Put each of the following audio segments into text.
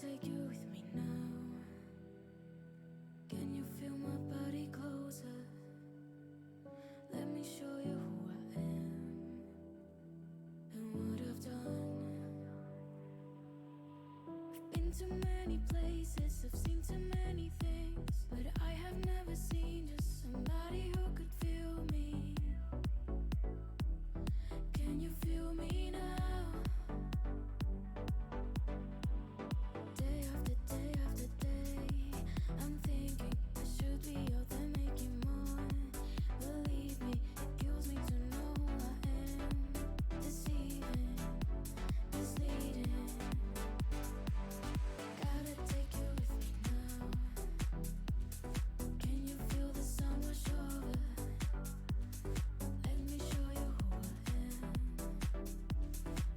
take you with me now. Can you feel my body closer? Let me show you who I am and what I've done. I've been to many places, I've seen too many things, but I have never seen just somebody who could feel me. Can you feel me now? Day after day after day, I'm thinking I should be out there making more. Believe me, it kills me to know who I am. Deceiving, misleading. Gotta take you with me now. Can you feel the sun wash over? Let me show you who I am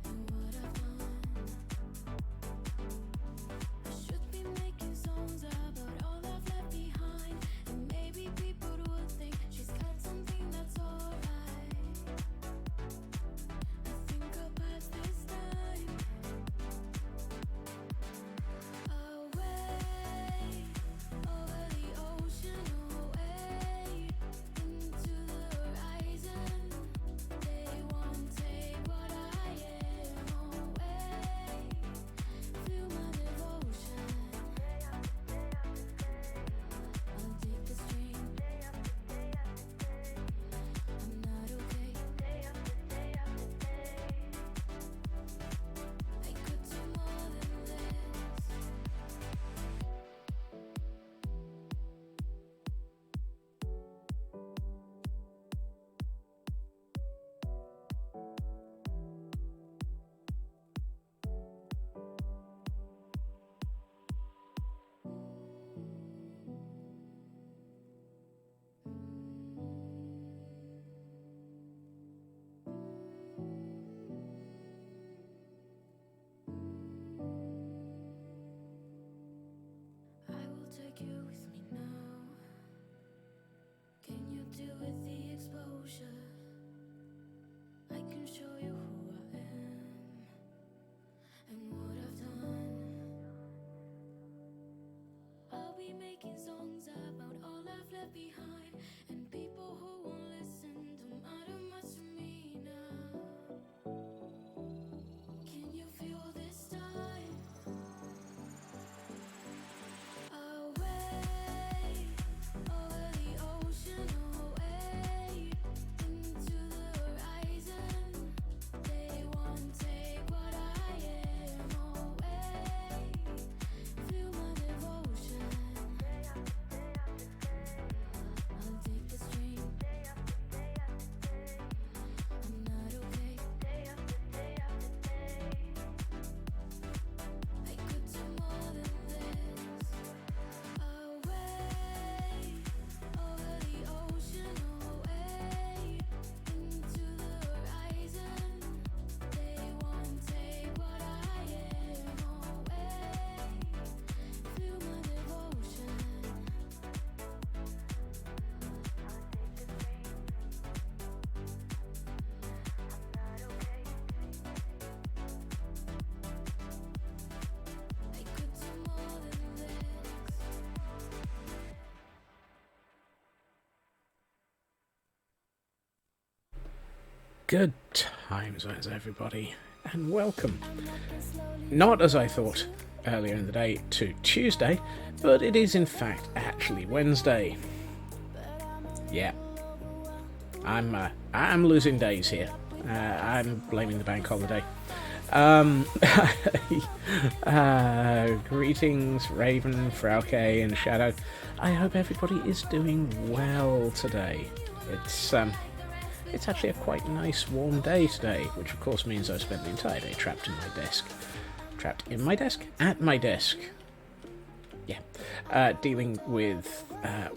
and what I've done. I should be making songs about all I've left behind, and maybe people would think she's got something that's alright. I think I'll pass this time away, over the ocean, away into the horizon. They won't take what I am away. Feel my devotion. I'll take the stream. I'm not okay. I could do more than this. I will take you with me now. Can you deal with the exposure? I can show you who I am and what I've done. I'll be making songs about all I've left behind, and people who won't listen don't matter much to me now. Can you feel this time? Away, over the ocean, away into the horizon. They won't take what I am away. Feel my devotion. I'll take the stream. I'm not okay. I could do more than this. Away, over the ocean, away into the horizon. They won't take what I am away. Feel my devotion. I could do more than this. Good times, as everybody, and welcome. Not as I thought earlier in the day to Tuesday, but it is in fact actually Wednesday. Yeah, I'm losing days here. I'm blaming the bank holiday. Greetings, Raven, Frauke, and Shadow. I hope everybody is doing well today. It's actually a quite nice warm day today, which of course means I've spent the entire day trapped in my desk. Trapped in my desk? At my desk. Yeah. Dealing with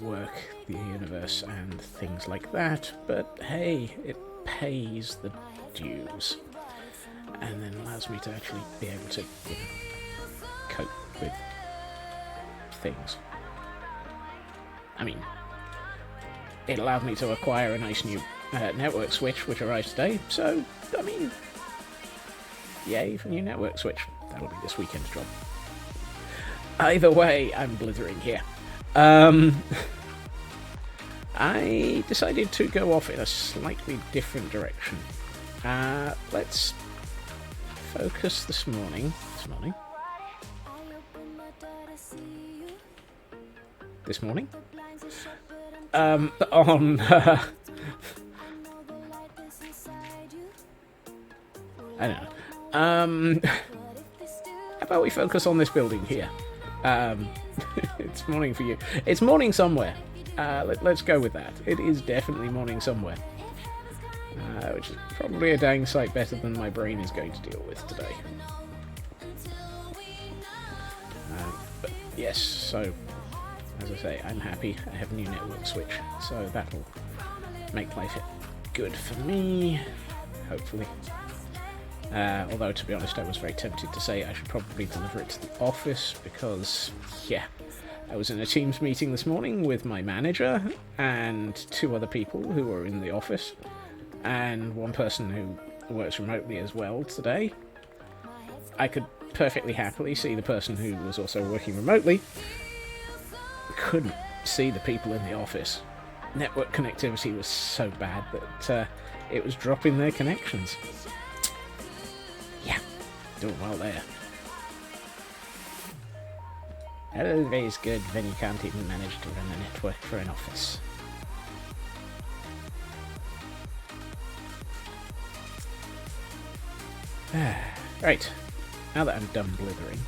work, the universe, and things like that, but hey, it pays the dues. And then allows me to actually be able to, cope with things. I mean, it allowed me to acquire a nice new network switch, which arrived today, so, I mean, yay for new network switch. That'll be this weekend's job. Either way, I'm blithering here. I decided to go off in a slightly different direction. Let's focus this morning. On I don't know. How about we focus on this building here? It's morning for you. It's morning somewhere. Let's go with that. It is definitely morning somewhere. Which is probably a dang sight better than my brain is going to deal with today. But yes, so as I say, I'm happy. I have a new network switch, so that'll make life good for me, hopefully. Although, to be honest, I was very tempted to say I should probably deliver it to the office because, yeah, I was in a Teams meeting this morning with my manager and 2 other people who were in the office, and one person who works remotely as well today. I could perfectly happily see the person who was also working remotely. Couldn't see the people in the office. Network connectivity was so bad that it was dropping their connections. Yeah, doing well there. Always good when you can't even manage to run a network for an office. Right, now that I'm done blithering.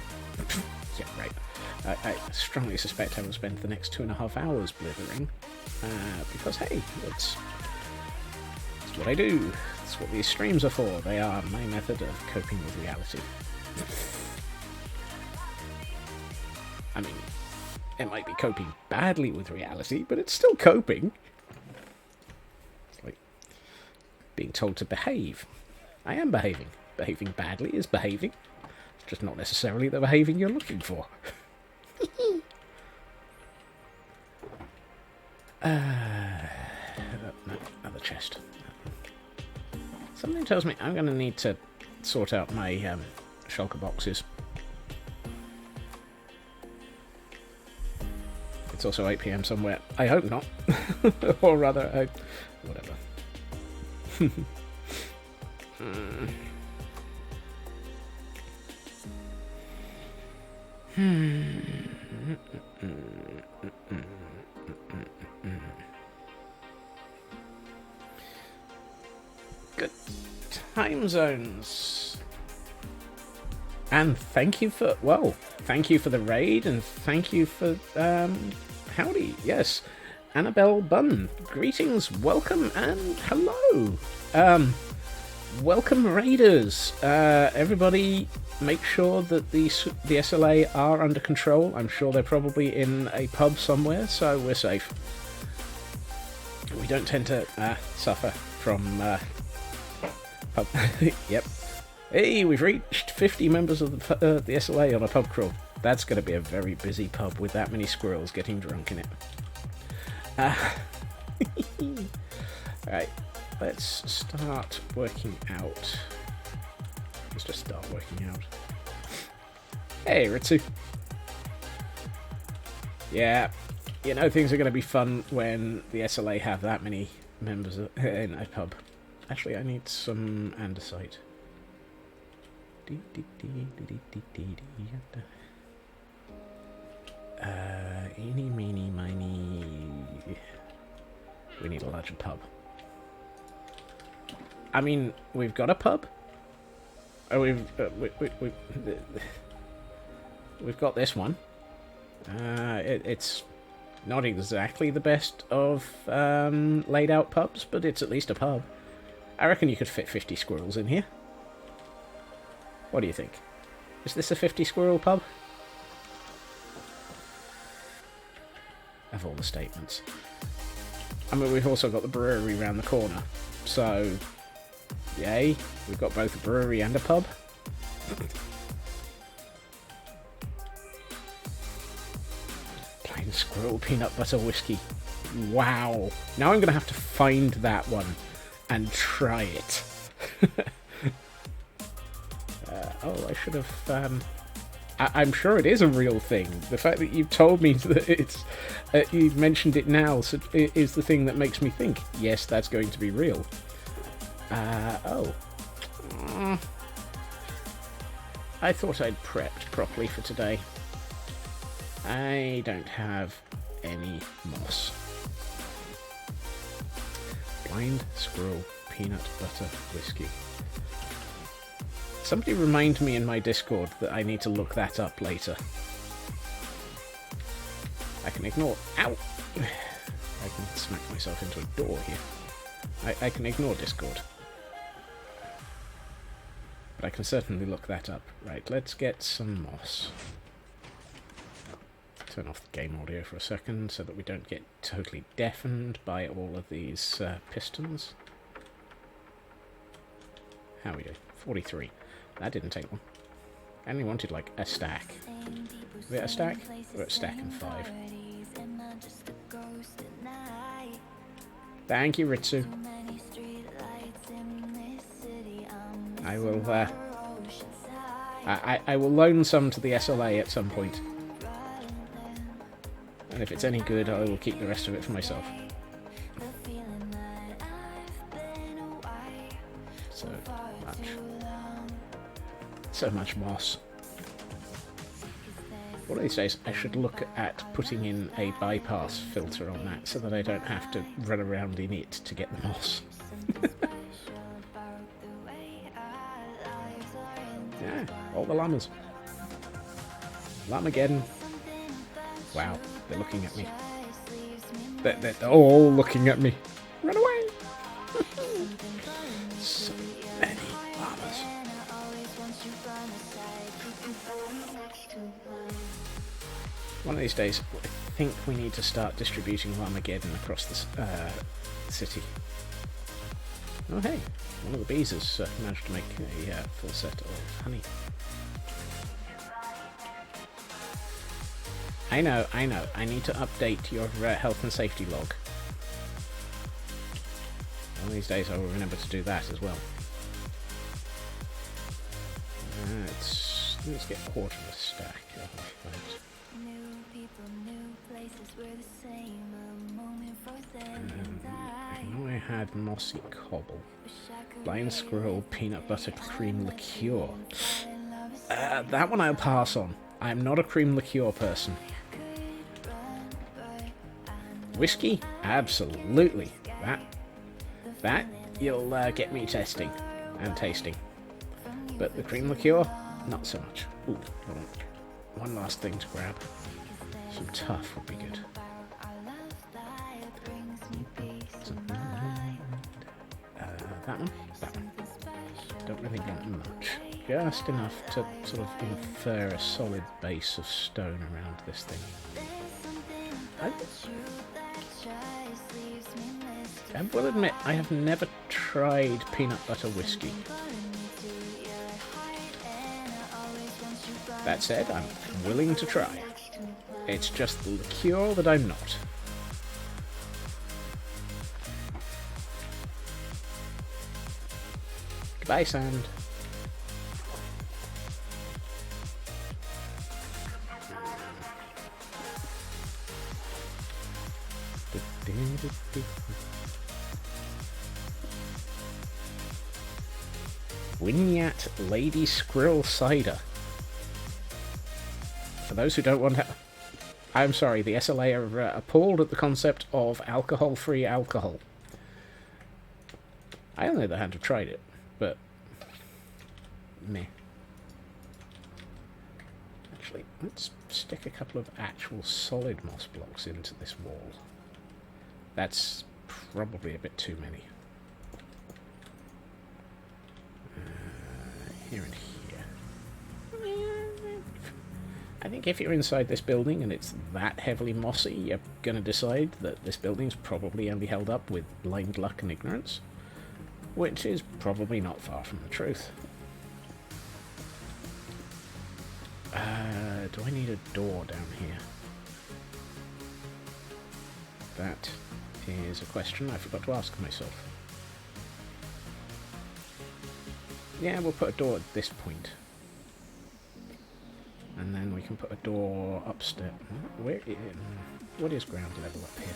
Yeah, right. I strongly suspect I will spend the next 2.5 hours blithering. Because, hey, it's what I do. It's what these streams are for. They are my method of coping with reality. I mean, it might be coping badly with reality, but it's still coping. It's like being told to behave. I am behaving. Behaving badly is behaving. It's just not necessarily the behaving you're looking for. No, another chest. Something tells me I'm going to need to sort out my shulker boxes. It's also 8 PM somewhere. I hope not. Or rather, whatever. Good time zones. And thank you for, well, thank you for the raid, and thank you for, howdy, yes. Annabelle Bunn, greetings, welcome, and hello. Welcome, raiders. Everybody, make sure that the SLA are under control. I'm sure they're probably in a pub somewhere, so we're safe. We don't tend to suffer from pub. Yep. Hey, we've reached 50 members of the SLA on a pub crawl. That's going to be a very busy pub with that many squirrels getting drunk in it. Alright, let's start working out. Let's just start working out. Hey, Ritsu. Yeah, you know things are going to be fun when the SLA have that many members in a pub. Actually, I need some andesite. Eeny, meeny, miny. We need a larger pub. I mean, we've got a pub. Oh, we've got this one. It's not exactly the best of laid out pubs, but it's at least a pub. I reckon you could fit 50 squirrels in here. What do you think? Is this a 50 squirrel pub? Of all the statements. I mean, we've also got the brewery round the corner. So, yay. We've got both a brewery and a pub. Plain squirrel peanut butter whiskey. Wow. Now I'm going to have to find that one and try it. Oh, I should have I'm sure it is a real thing. The fact that you've told me that it's, you've mentioned it now, so is the thing that makes me think, yes, that's going to be real. Oh. I thought I'd prepped properly for today. I don't have any moss. Blind squirrel, peanut butter, whiskey. Somebody remind me in my Discord that I need to look that up later. I can ignore... Ow! I can smack myself into a door here. I can ignore Discord. But I can certainly look that up. Right, let's get some moss. Turn off the game audio for a second so that we don't get totally deafened by all of these pistons. How are we doing? 43. That didn't take long. I only wanted like a stack. We at a stack? We're at a stack and 5. Thank you, Ritsu. I will I will loan some to the SLA at some point. And if it's any good, I will keep the rest of it for myself. So much moss. One of these days I should look at putting in a bypass filter on that so that I don't have to run around in it to get the moss. Yeah, all the llamas. Llamageddon. Wow, they're looking at me. They're all looking at me. Run away! So many llamas. One of these days, I think we need to start distributing Llamageddon across the city. Oh hey, one of the bees has managed to make a full set of honey. I know. I need to update your health and safety log. One of these days I will remember to do that as well. Let's get a quarter of a stack. I know I had mossy cobble, blind squirrel, peanut butter, cream liqueur. That one I'll pass on. I'm not a cream liqueur person. Whiskey? Absolutely. That you'll get me testing and tasting. But the cream liqueur, not so much. Ooh, hold on. One last thing to grab. Some tough would be good. That one? That one. Don't really want much. Just enough to sort of infer a solid base of stone around this thing. I will admit, I have never tried peanut butter whiskey. That said, I'm willing to try. It's just the liqueur that I'm not. Goodbye, sand. Wynyat Lady Squirrel Cider. For those who don't want to... I'm sorry, the SLA are appalled at the concept of alcohol-free alcohol. I on the other hand have tried it, but... meh. Actually, let's stick a couple of actual solid moss blocks into this wall. That's probably a bit too many. Here and here. I think if you're inside this building and it's that heavily mossy, you're going to decide that this building's probably only held up with blind luck and ignorance, which is probably not far from the truth. Do I need a door down here? That is a question I forgot to ask myself. Yeah, we'll put a door at this point. And then we can put a door upstairs. What is ground level up here?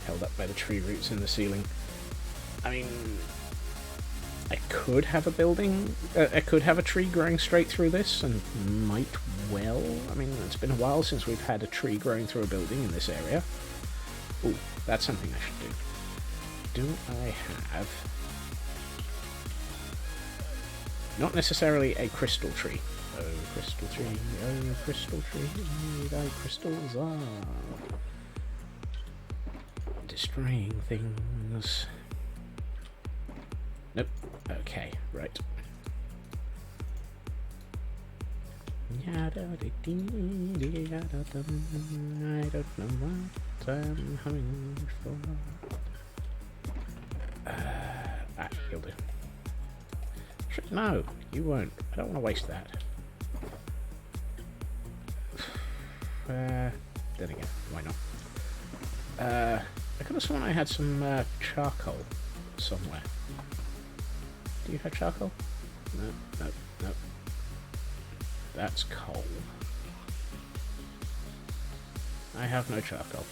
Held up by the tree roots in the ceiling. I mean, I could have a building, I could have a tree growing straight through this, and might well. I mean, it's been a while since we've had a tree growing through a building in this area. Ooh, that's something I should do. Do I have... Not necessarily a crystal tree. Oh, crystal tree, oh, crystal tree, thy crystals are destroying things. Nope. Okay, right. I don't know what I'm humming for. You'll do. No, you won't. I don't want to waste that. Then again, why not? I could have sworn I had some charcoal somewhere. Do you have charcoal? No. That's coal. I have no charcoal.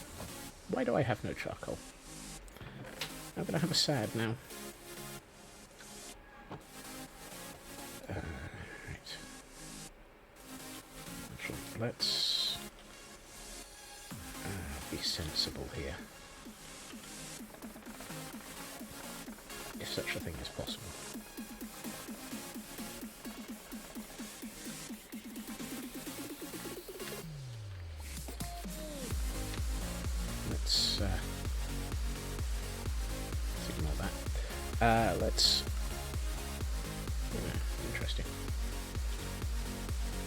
Why do I have no charcoal? I'm gonna have a sad now. Right. Actually, let's be sensible here. If such a thing is possible. Let's ignore that. Let's... interesting.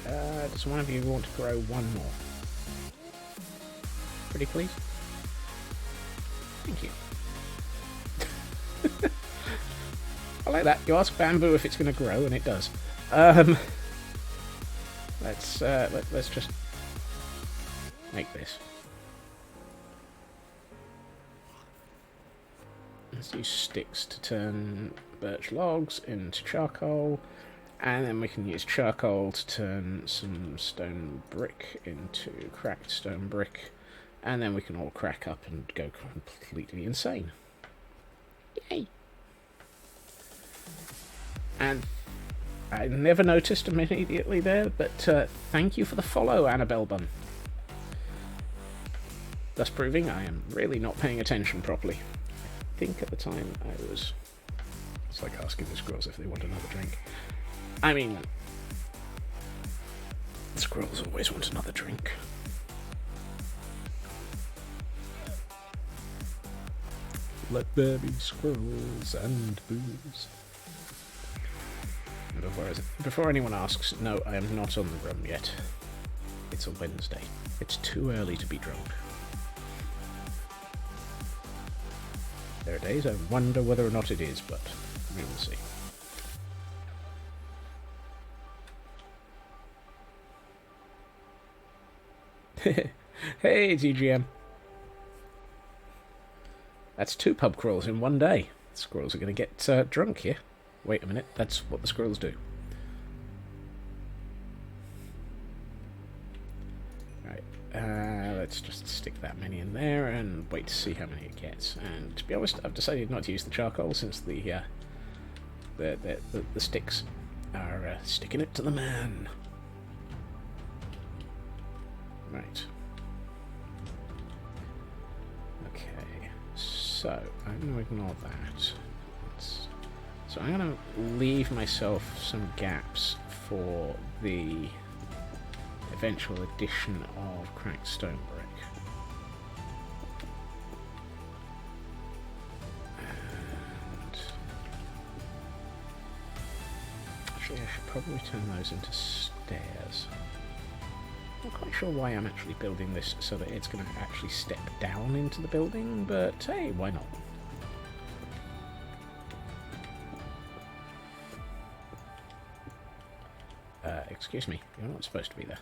Does one of you want to grow one more? Pretty please? Thank you. I like that. You ask bamboo if it's going to grow, and it does. Let's just make this. Let's use sticks to turn birch logs into charcoal, and then we can use charcoal to turn some stone brick into cracked stone brick, and then we can all crack up and go completely insane. Yay! And I never noticed them immediately there, but thank you for the follow, Annabelle Bun. Thus proving I am really not paying attention properly. I think at the time I was... It's like asking the squirrels if they want another drink. I mean... The squirrels always want another drink. Let there be squirrels and booze. Before anyone asks, no, I am not on the rum yet. It's a Wednesday. It's too early to be drunk. There are days I wonder whether or not it is, but we will see. Hey, TGM. That's 2 pub crawls in one day. The squirrels are going to get drunk here. Wait a minute, that's what the squirrels do. Right, let's just stick that many in there and wait to see how many it gets. And to be honest, I've decided not to use the charcoal since the sticks are sticking it to the man. Right. Okay, so I'm going to ignore that. So I'm going to leave myself some gaps for the eventual addition of cracked stone brick. And actually I should probably turn those into stairs. I'm not quite sure why I'm actually building this so that it's going to actually step down into the building, but hey, why not? Excuse me, you're not supposed to be there.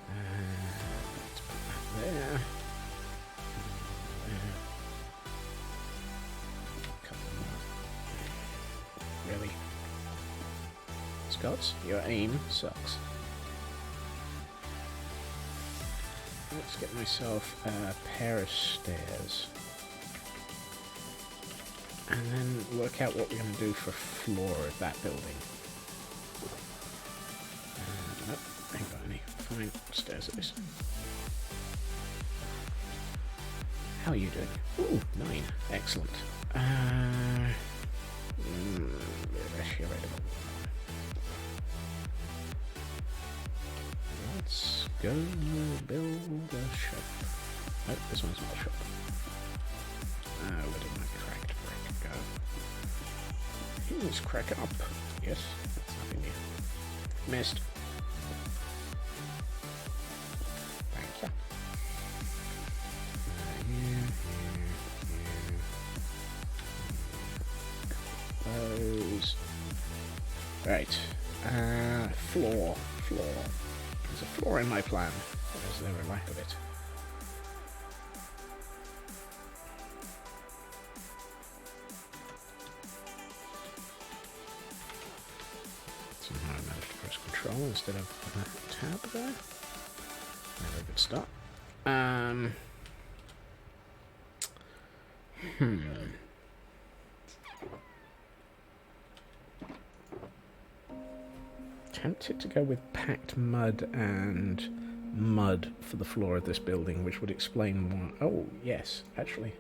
Let's put that there. Scots, your aim sucks. Let's get myself a pair of stairs. And then work out what we're going to do for floor of that building. Nope, ain't got any. Fine, stairs at this. How are you doing? Ooh, 9. Excellent. Let's go build a shop. Nope, this one's not a shop. Where did my cracked brick go? Here's crack up. Yes, that's nothing new. Missed. Thank you. Those. Right. Floor. There's a floor in my plan. Or is there a lack of it? Somehow I managed to press control instead of that tab there. Never a good start. Tempted to go with packed mud and mud for the floor of this building, which would explain why. Oh, yes, actually.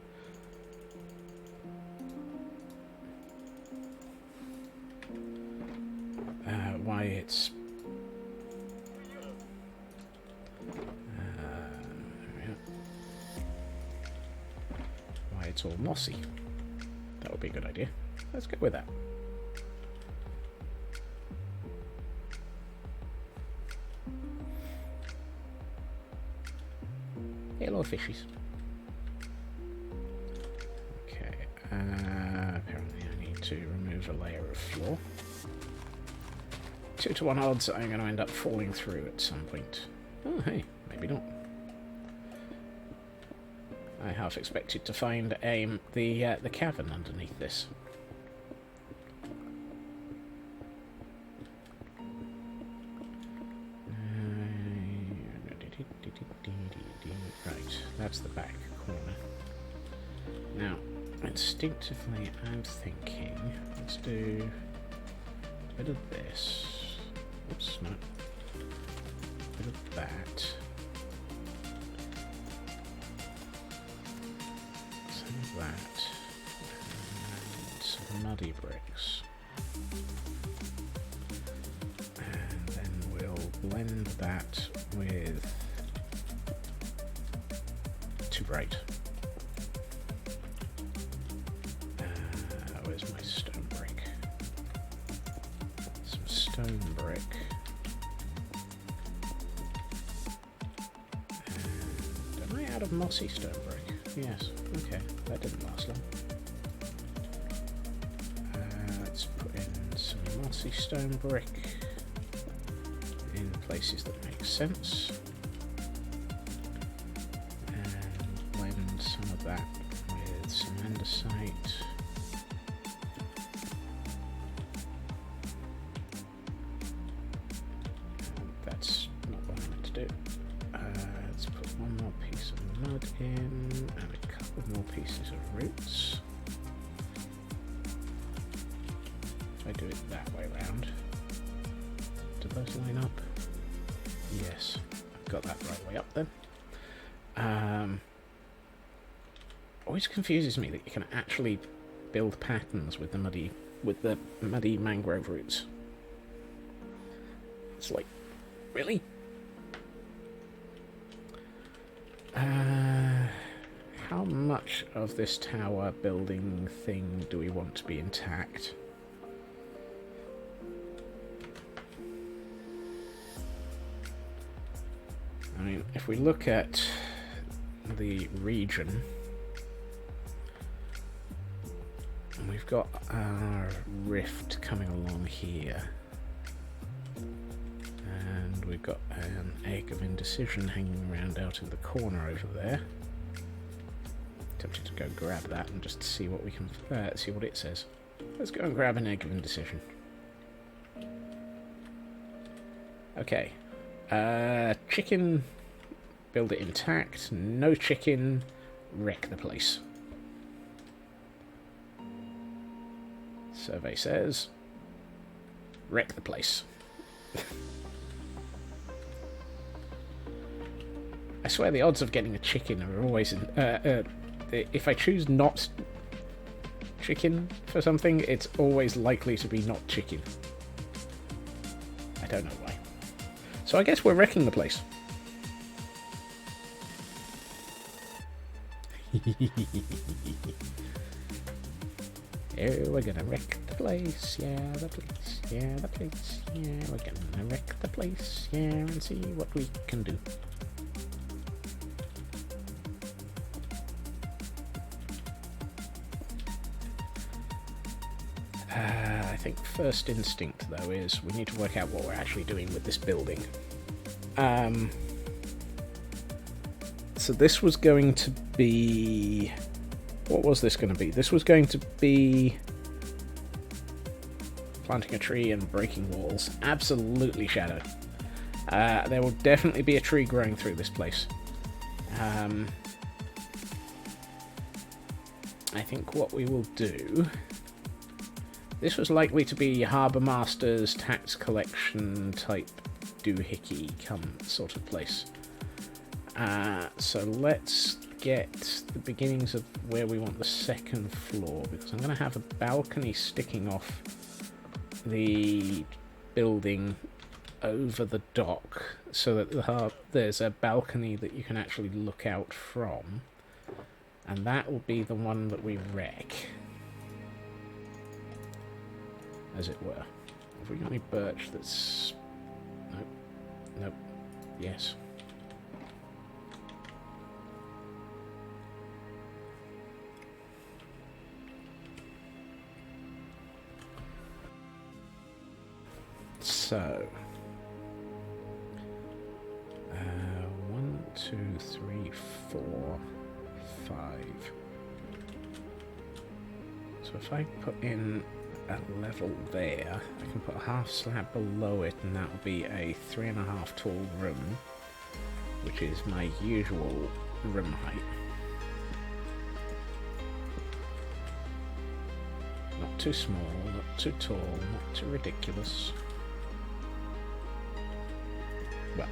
Why it's. Why it's all mossy. That would be a good idea. Let's go with that. Hello, fishies. Okay, apparently I need to remove a layer of floor. 2 to 1 odds I'm going to end up falling through at some point. Oh, hey, maybe not. I half expected to find the cavern underneath this. Right, that's the back corner. Now, instinctively, I'm thinking, let's do a bit of this. Oops, no. A bit of that. Some of that. And some muddy bricks. And then we'll blend that with too bright. Where's my stone brick? Some stone brick. And am I out of mossy stone brick? Yes. Okay, that didn't last long. Let's put in some mossy stone brick in places that make sense. Some of that with some andesite. That's not what I meant to do. Let's put one more piece of mud in and a couple more pieces of roots. If I do it that way round, do those line up? Yes, I've got that right way up then. Always confuses me that you can actually build patterns with the muddy mangrove roots. It's like, really? How much of this tower building thing do we want to be intact? I mean, if we look at the region, we've got our rift coming along here, and we've got an egg of indecision hanging around out in the corner over there. Tempted to go grab that and just see what we can see what it says. Let's go and grab an egg of indecision. Okay. Chicken, build it intact. No chicken, wreck the place. Survey says, wreck the place. I swear the odds of getting a chicken are always... if I choose not chicken for something, it's always likely to be not chicken. I don't know why. So I guess we're wrecking the place. Oh, we're gonna wreck the place, yeah, the place, yeah, the place, yeah, we're gonna wreck the place, yeah, and see what we can do. I think first instinct, though, is we need to work out what we're actually doing with this building. So this was going to be... What was this going to be? This was going to be planting a tree and breaking walls. Absolutely, Shadow. There will definitely be a tree growing through this place. I think what we will do... This was likely to be Harbour Master's tax collection type doohickey sort of place. So let's get the beginnings of where we want the second floor, because I'm going to have a balcony sticking off the building over the dock, so that there's a balcony that you can actually look out from, and that will be the one that we wreck, as it were. Have we got any birch that's... Nope. Nope. Yes. So, 1, 2, 3, 4, 5. So if I put in a level there, I can put a half slab below it, and that will be a 3.5 tall room, which is my usual room height. Not too small, not too tall, not too ridiculous. Well,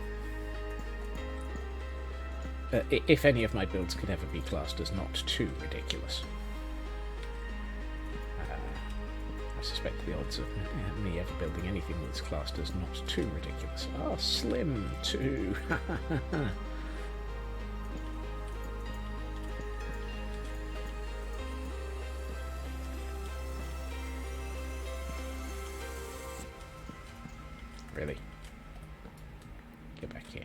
if any of my builds could ever be classed as not too ridiculous. I suspect the odds of me ever building anything that's classed as not too ridiculous are slim too. Really? Get back here.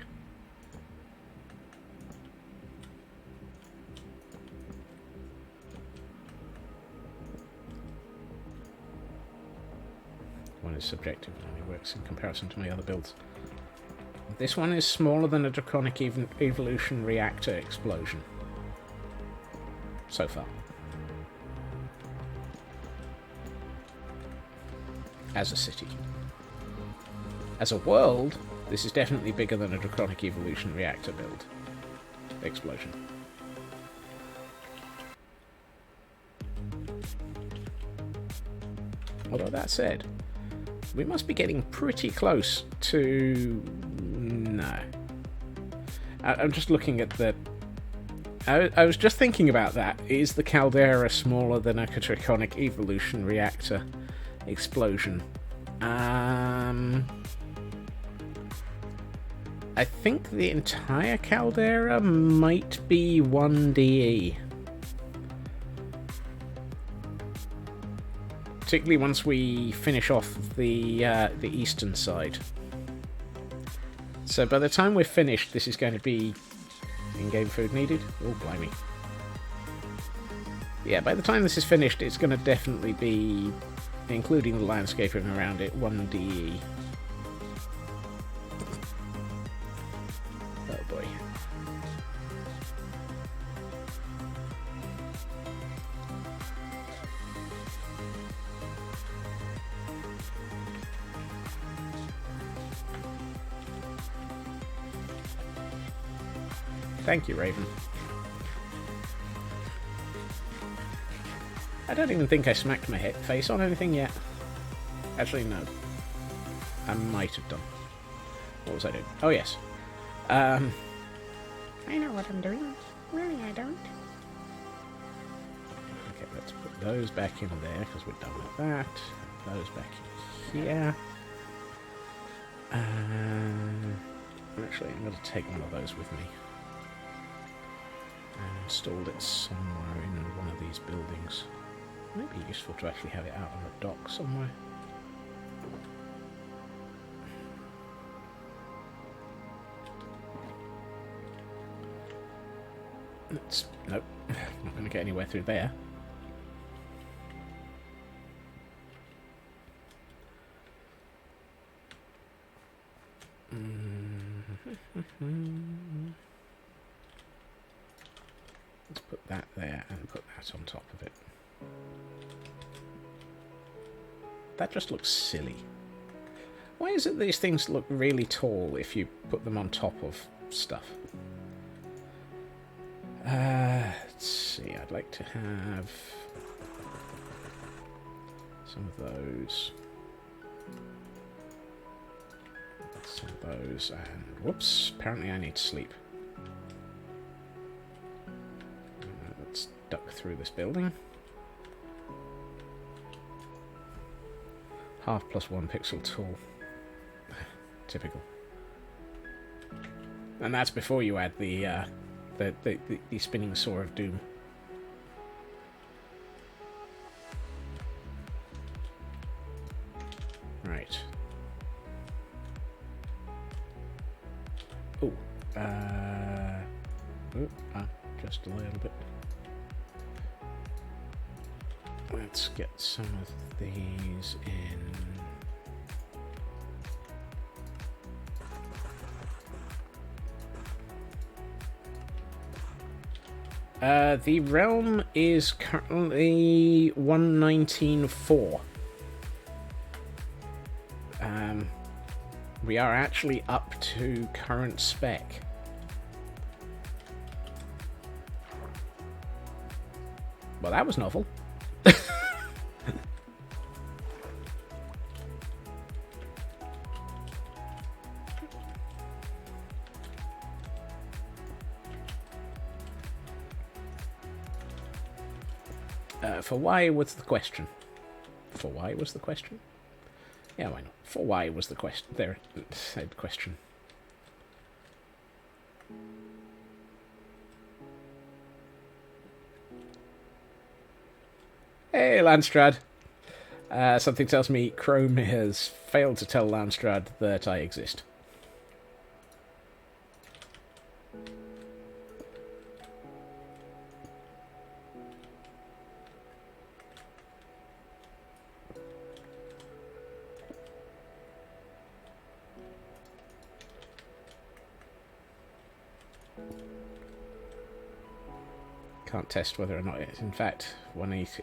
One is subjective and only works in comparison to my other builds. This one is smaller than a draconic evolution reactor explosion. So far. As a city. As a world, this is definitely bigger than a draconic evolution reactor build. Explosion. Although that said, we must be getting pretty close to... No. I'm just looking at the... I was just thinking about that. Is the caldera smaller than a draconic evolution reactor explosion? I think the entire caldera might be 1DE. Particularly once we finish off the eastern side. So by the time we're finished, this is going to be in-game food needed. Oh, blimey. Yeah, by the time this is finished, it's going to definitely be, including the landscaping around it, 1DE. Oh boy. Thank you, Raven. I don't even think I smacked my face on anything yet. Actually, no. I might have done. What was I doing? Oh, yes. I know what I'm doing. Really, I don't. Okay, let's put those back in there, because we're done with that. Those back in here. Actually, I'm going to take one of those with me. And installed it somewhere in one of these buildings. It might be useful to actually have it out on the dock somewhere. Nope, not going to get anywhere through there. Let's put that there and put that on top of it. That just looks silly. Why is it these things look really tall if you put them on top of stuff? Let's see, I'd like to have some of those. Some of those, and whoops, apparently I need to sleep. Let's duck through this building. 1/2+1 pixel tool. Typical. And that's before you add the spinning saw of doom. Right. Oh, just a little bit. Let's get some of these in. The realm is currently 119.4. We are actually up to current spec. Well, that was novel. For why was the question? For why was the question? Yeah, why not? For why was the question? There, it said question. Hey, Landstrad. Something tells me Chrome has failed to tell Landstrad that I exist. Can't test whether or not it's in fact 180.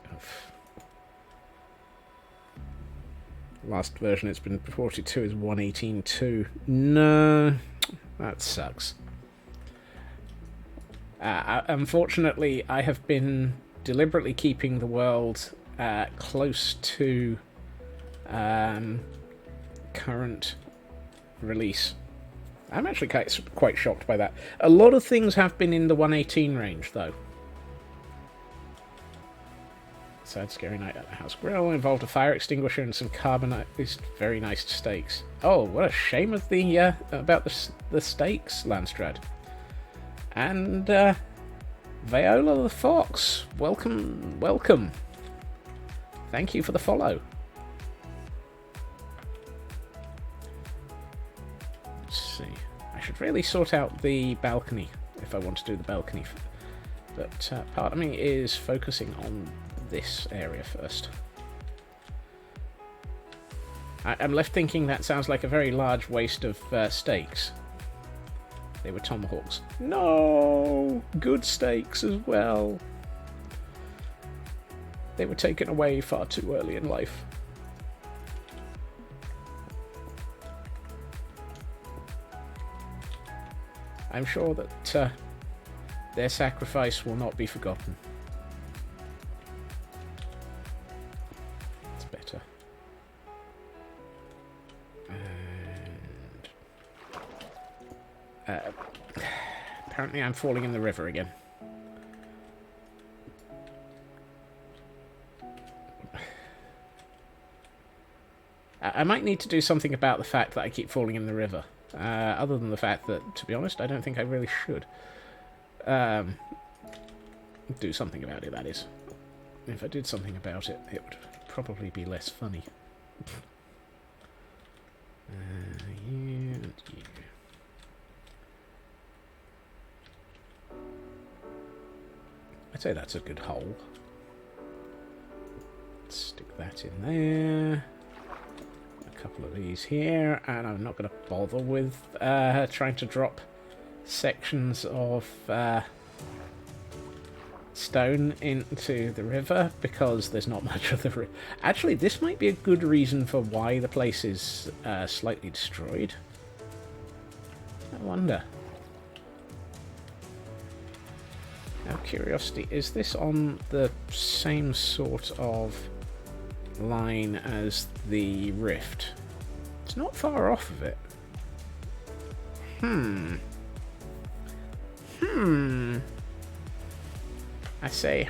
Last version it's been reported to is 118.2. No, that sucks. Unfortunately, I have been deliberately keeping the world close to current release. I'm actually quite shocked by that. A lot of things have been in the 118 range, though. Sad Scary Night at the House Grill involved a fire extinguisher and some carbonized very nice steaks. Oh, what a shame of the about the steaks, Landstrad. And Viola the Fox, welcome, welcome. Thank you for the follow. Let's see. I should really sort out the balcony if I want to do the balcony, but part of me is focusing on this area first. I'm left thinking that sounds like a very large waste of steaks. They were tomahawks. No! Good steaks as well. They were taken away far too early in life. I'm sure that Their sacrifice will not be forgotten. It's better. And apparently I'm falling in the river again. I might need to do something about the fact that I keep falling in the river. Other than the fact that, to be honest, I don't think I really should. Do something about it, that is. If I did something about it, it would probably be less funny. You and you. I'd say that's a good hole. Let's stick that in there. A couple of these here, and I'm not going to bother with trying to drop sections of stone into the river, because there's not much of the river. Actually, this might be a good reason for why the place is slightly destroyed. I wonder. Out of curiosity, is this on the same sort of line as the rift? It's not far off of it. I say,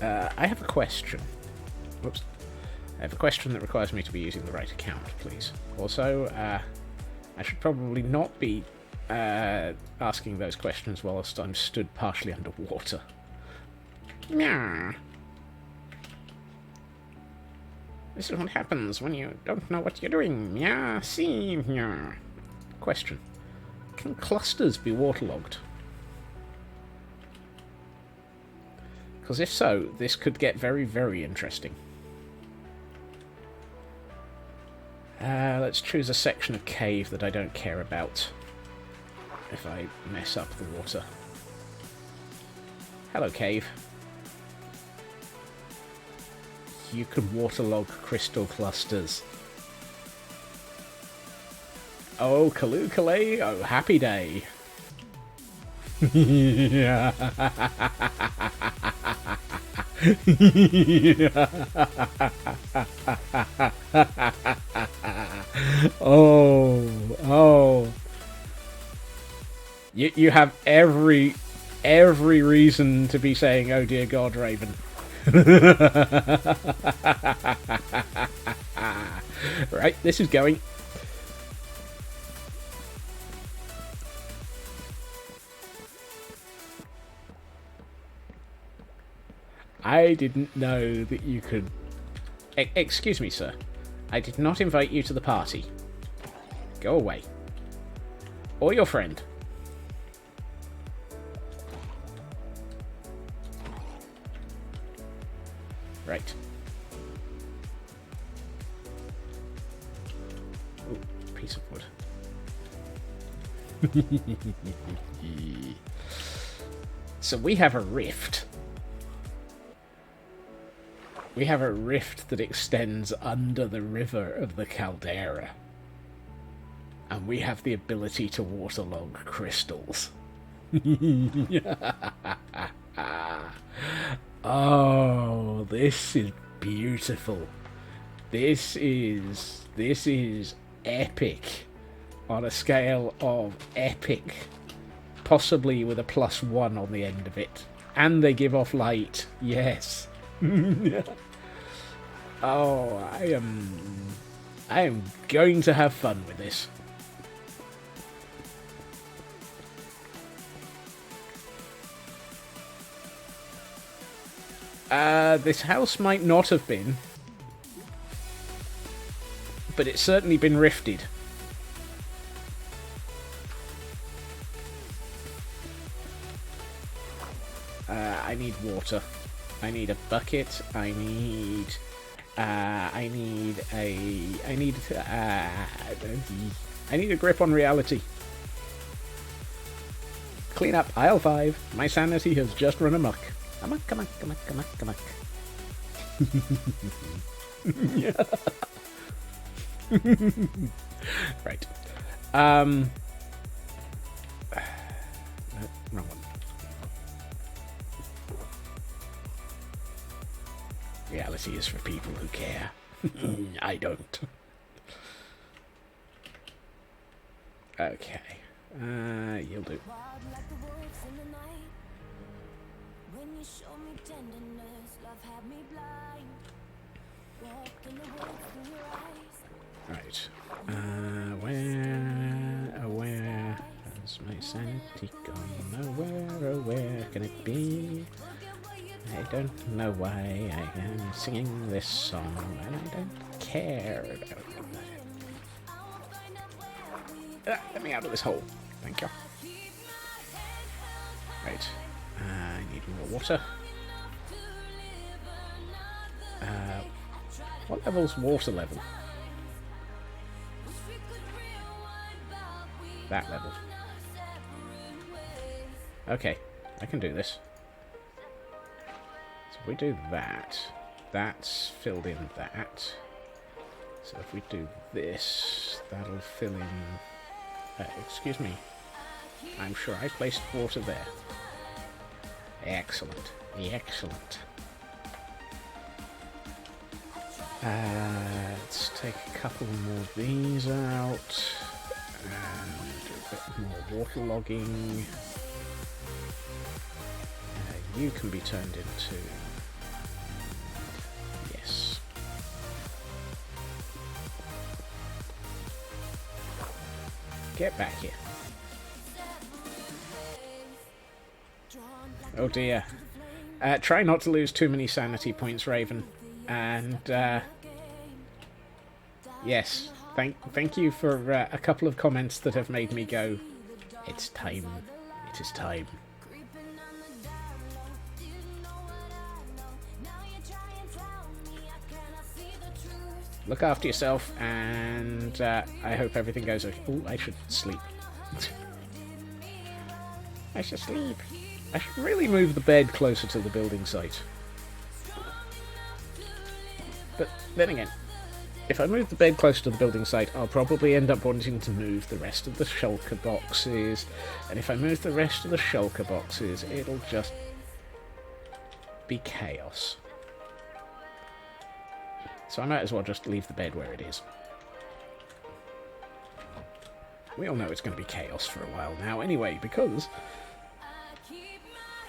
I have a question. Whoops. I have a question that requires me to be using the right account, please. Also, I should probably not be asking those questions whilst I'm stood partially underwater. Yeah. This is what happens when you don't know what you're doing. Yeah, see, yeah. Question. Can clusters be waterlogged? Because if so, this could get very, very interesting. Let's choose a section of cave that I don't care about if I mess up the water. Hello, cave. You can waterlog crystal clusters. Oh, Kaloo-Kalay, oh, happy day. Oh. You have every reason to be saying, oh dear God, Raven. Right, this is going. I didn't know that you could... Excuse me, sir. I did not invite you to the party. Go away. Or your friend. Right. Ooh, piece of wood. So we have a rift. We have a rift that extends under the river of the Caldera. And we have the ability to waterlog crystals. Oh, this is beautiful. This is epic. On a scale of epic. Possibly with a +1 on the end of it. And they give off light. Yes. Oh, I am going to have fun with this. This house might not have been, but it's certainly been rifted. I need water. I need a bucket. I need a grip on reality. Clean up aisle 5. My sanity has just run amok. Amok. Right. No, wrong one. Reality is for people who care. I don't. Okay. You'll do. Right. Where has my sanity gone? Where can it be? I don't know why I am singing this song, and I don't care about it. Let me out of this hole. Thank you. Right. I need more water. What level's water level? That level. Okay, I can do this. So if we do that, that's filled in that. So if we do this, that'll fill in... excuse me. I'm sure I placed water there. Excellent. Excellent. Let's take a couple more of these out. And do a bit more waterlogging. You can be turned into... Yes. Get back here. Oh dear. Try not to lose too many sanity points, Raven. And, yes. Thank you for a couple of comments that have made me go, it's time. It is time. Look after yourself, and I hope everything goes okay. Oh, I should sleep. I should sleep. I should really move the bed closer to the building site. But then again, if I move the bed closer to the building site, I'll probably end up wanting to move the rest of the shulker boxes. And if I move the rest of the shulker boxes, it'll just be chaos. So I might as well just leave the bed where it is. We all know it's going to be chaos for a while now anyway, because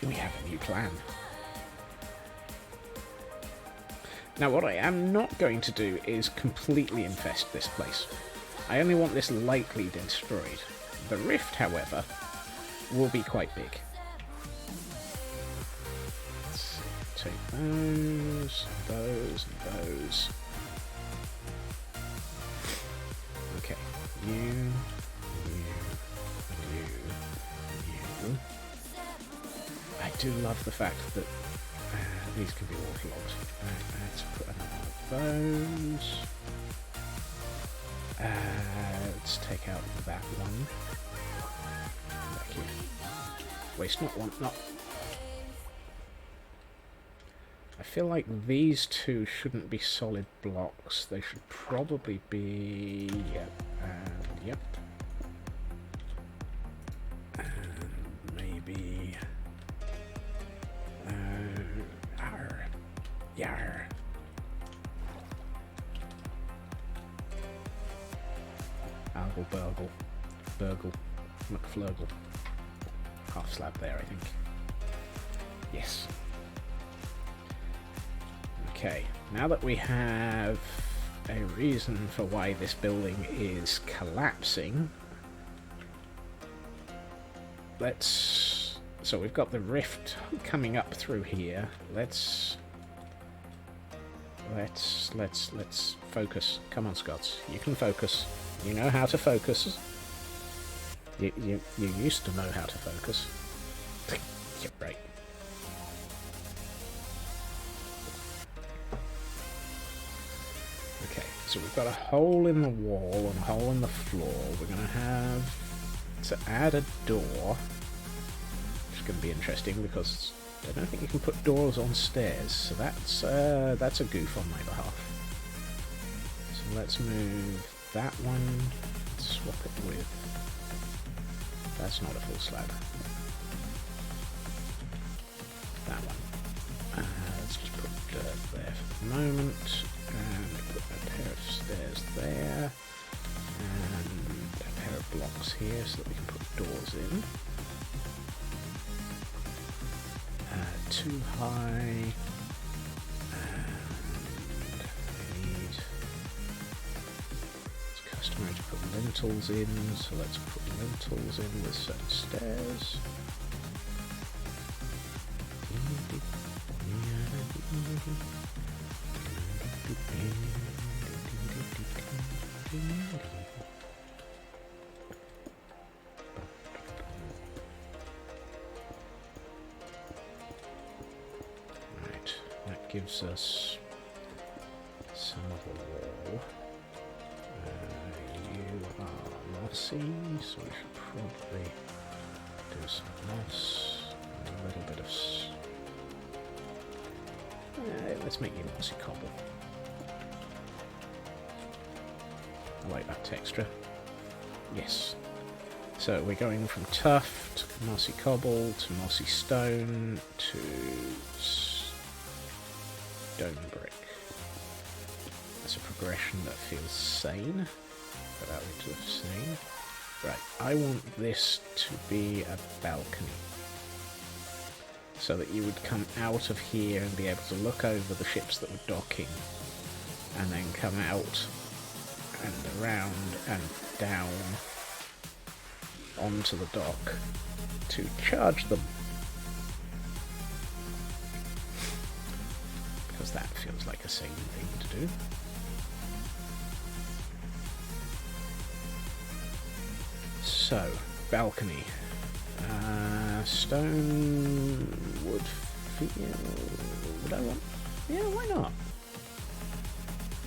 we have a new plan. Now what I am not going to do is completely infest this place. I only want this lightly destroyed. The rift, however, will be quite big. Let's see, take those, those, and those. Okay, you. I do love the fact that these can be waterlogged. Let's put another one of those. Let's take out that one. Back here. Waste not one, not. I feel like these two shouldn't be solid blocks. They should probably be. Yep. And yep. And maybe. Yar. Algle, burgle, burgle, McFlurgle. Half slab there, I think. Yes. Okay, now that we have a reason for why this building is collapsing, let's... So we've got the rift coming up through here. Let's focus. Come on, Scots. You can focus. You know how to focus. You used to know how to focus. You're right. Okay, so we've got a hole in the wall and a hole in the floor. We're going to have to add a door. Going to be interesting because I don't think you can put doors on stairs, so that's a goof on my behalf. So let's move that one. Let's swap it with... That's not a full slab. That one. Let's just put dirt there for the moment, and put a pair of stairs there, and a pair of blocks here so that we can put doors in. Too high, and I need... It's customary to put lintels in, so let's put lintels in with certain stairs. Right, that gives us some of the wall. You are mossy, so we should probably do some moss, and a little bit of... let's make you mossy cobble. I like that texture. Yes. So we're going from tough to mossy cobble to mossy stone to stone brick. That's a progression that feels sane, without it to sane. Right, I want this to be a balcony, so that you would come out of here and be able to look over the ships that were docking, and then come out and around and down onto the dock to charge them. Because that feels like a sane thing to do. So, balcony. Stone would feel... Would I want... Yeah, why not?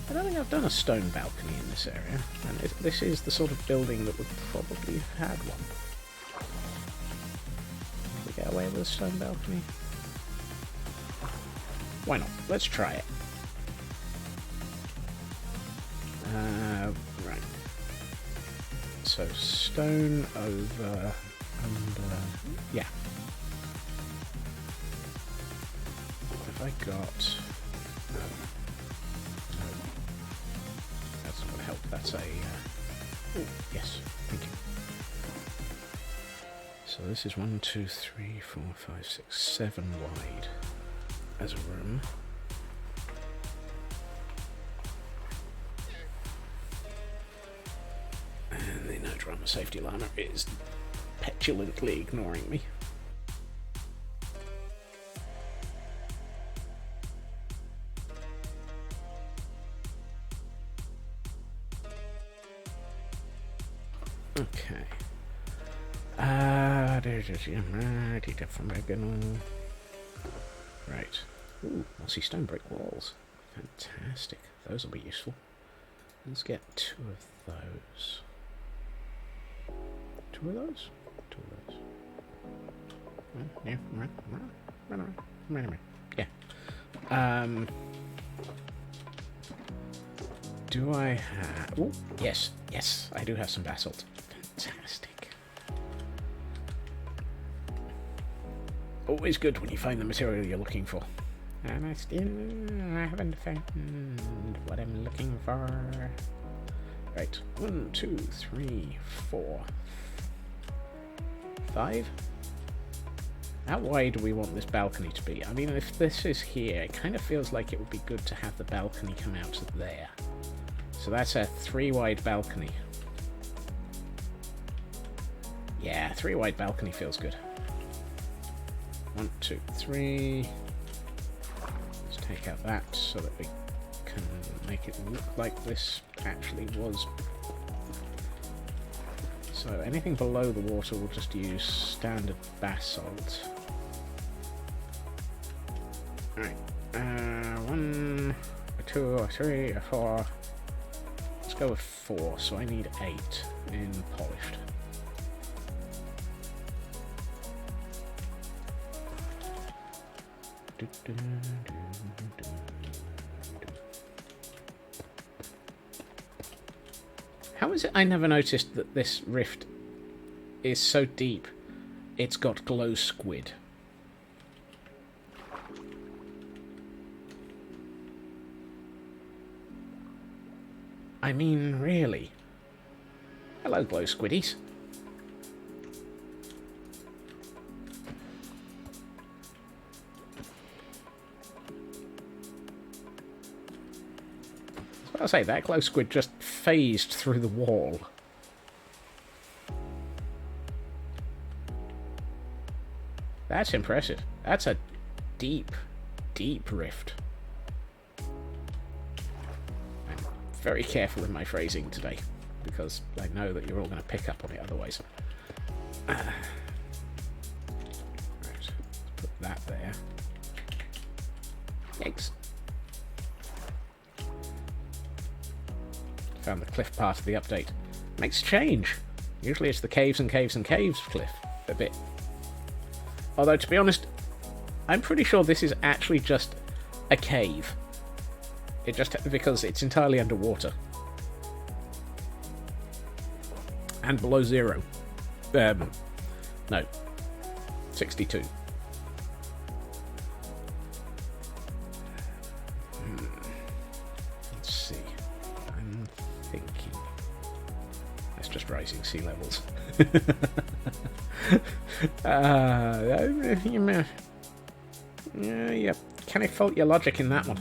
I don't think I've done a stone balcony in this area, and this is the sort of building that would probably have had one. Can we get away with a stone balcony? Why not? Let's try it. Right. So stone over under... Yeah. What have I got? No, that's not going to help. That's a... Oh, yes. Thank you. So this is 1, 2, 3, 4, 5, 6, 7 wide as a room. And the no drama safety alarm is petulantly ignoring me. Okay. Right. Ooh, mossy stone brick walls. Fantastic. Those will be useful. Let's get 2 of those. 2 of those? 2 of those. Yeah. Yeah. Do I have... Ooh, yes. Yes, I do have some basalt. Fantastic. Always good when you find the material you're looking for. And I haven't found what I'm looking for. Right. 1, 2, 3, 4, 5. How wide do we want this balcony to be? I mean, if this is here, it kind of feels like it would be good to have the balcony come out to there. So that's a 3 wide balcony. Yeah, 3 wide balcony feels good. 1, 2, 3. Let's take out that so that we can make it look like this actually was. So anything below the water we'll just use standard basalt. Alright. 1, 2, 3, 4. Let's go with 4, so I need 8 in polished. How is it I never noticed that this rift is so deep it's got glow squid? I mean, really? Hello, glow squiddies. I'll say that glow squid just phased through the wall. That's impressive. That's a deep, deep rift. I'm very careful in my phrasing today, because I know that you're all going to pick up on it otherwise. Right, let's put that there. Yikes. Found the cliff part of the update. Makes a change. Usually it's the caves and caves and caves cliff a bit. Although, to be honest, I'm pretty sure this is actually just a cave. It just because it's entirely underwater. And below zero. No. 62. Let's see. I'm thinking. That's just rising sea levels. Yeah, can I fault your logic in that one?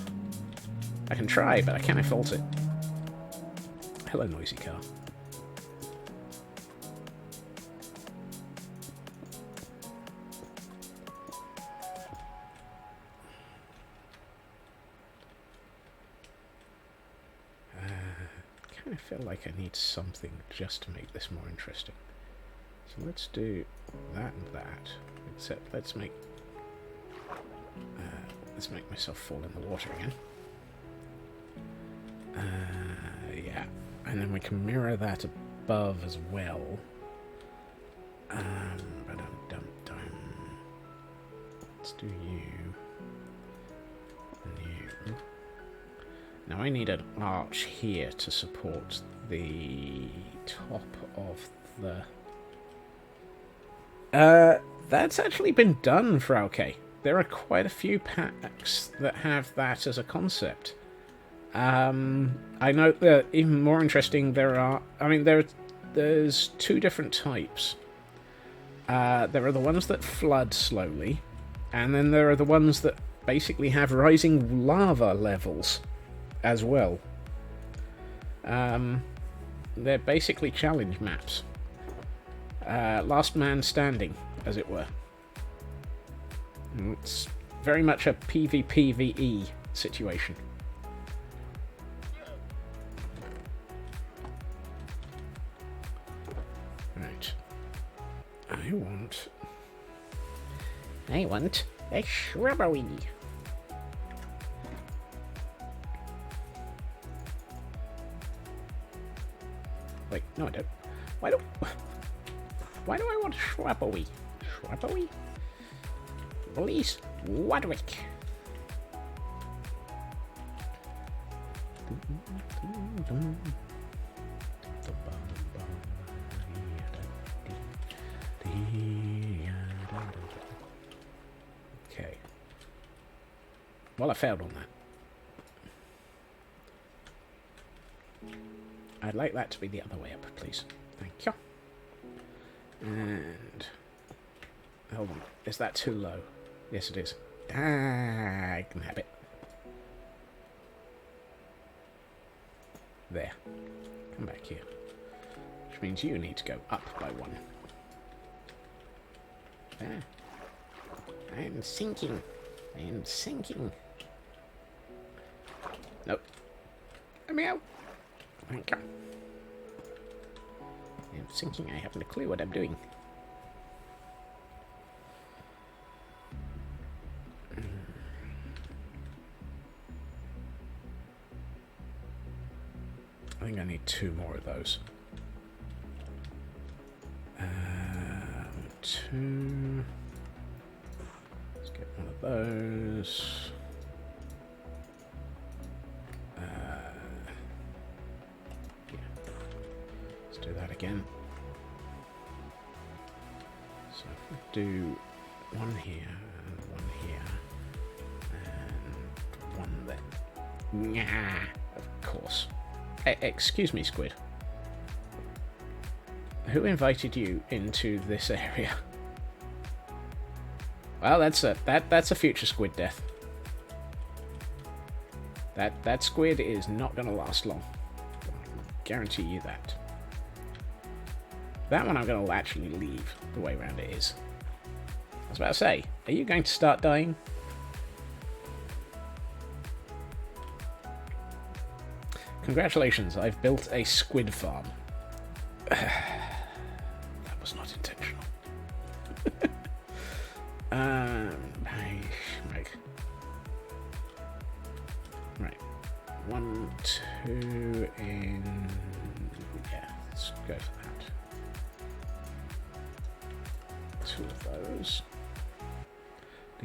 I can try, but I can't fault it. Hello, noisy car. Kind of feel like I need something just to make this more interesting. So let's do that and that. Except let's make myself fall in the water again. Yeah, and then we can mirror that above as well. Let's do you and you. Now I need an arch here to support the top of the. That's actually been done for OK. There are quite a few packs that have that as a concept. I know that even more interesting there's two different types. There are the ones that flood slowly, and then there are the ones that basically have rising lava levels as well. They're basically challenge maps. Last man standing, as it were. It's very much a PvPvE situation. Right. I want a shrubbery. Wait, no I don't. Why do I want shrubbery? Shrubbery? Release Wadwick. Okay. Well, I failed on that. I'd like that to be the other way up, please. Thank you. And hold on, is that too low? Yes, it is. I can have it. There. Come back here. Which means you need to go up by one. There. I am sinking. I am sinking. Nope. Let me out. Thank you. I am sinking. I haven't a clue what I'm doing. I think I need two more of those. Two. Let's get one of those. Yeah. do that again. So do one here, and one here, and one there. Nyah, of course. Excuse me, Squid. Who invited you into this area? Well, that's a future squid death. That squid is not going to last long. I guarantee you that. That one I'm going to actually leave the way around it is. I was about to say, are you going to start dying? Congratulations, I've built a squid farm. That was not intentional. Right. 1, 2 in... Yeah, let's go for that. 2 of those. I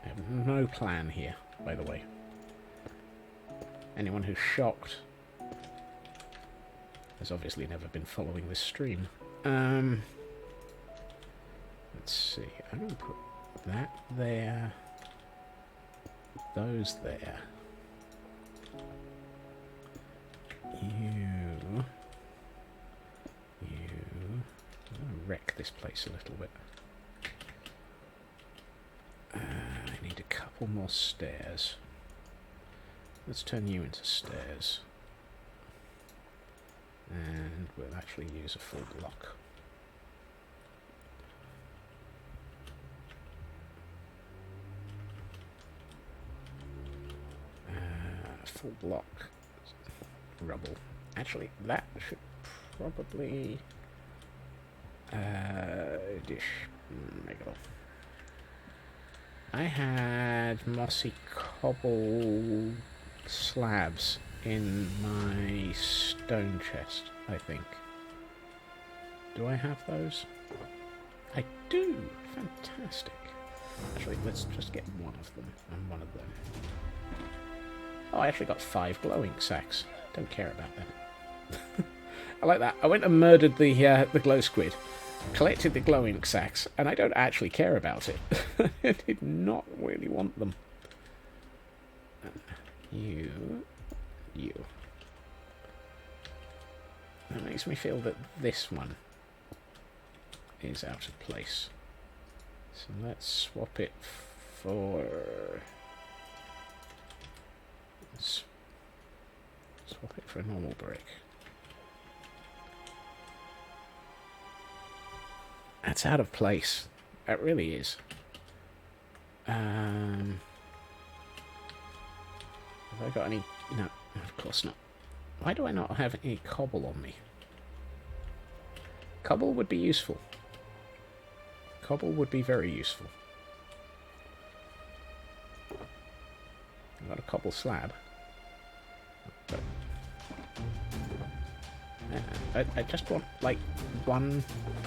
have no plan here, by the way. Anyone who's shocked has obviously never been following this stream. Let's see. I'm going to put that there. Those there. You. I'm going to wreck this place a little bit. I need a couple more stairs. Let's turn you into stairs. And we'll actually use a full block. Full block. Rubble. Actually, that should probably... dish. Megalo. I had mossy cobble slabs in my stone chest, I think. Do I have those? I do! Fantastic. Actually, let's just get one of them, and one of them. Oh, I actually got 5 glowing sacks. Don't care about them. I like that. I went and murdered the glow squid, collected the glowing sacks, and I don't actually care about it. I did not really want them. You. That makes me feel that this one is out of place. So let's swap it for... Swap it for a normal brick. That's out of place. That really is. Have I got any... No, of course not. Why do I not have any cobble on me? Cobble would be useful. Cobble would be very useful. I've got a cobble slab. But I just want, like, one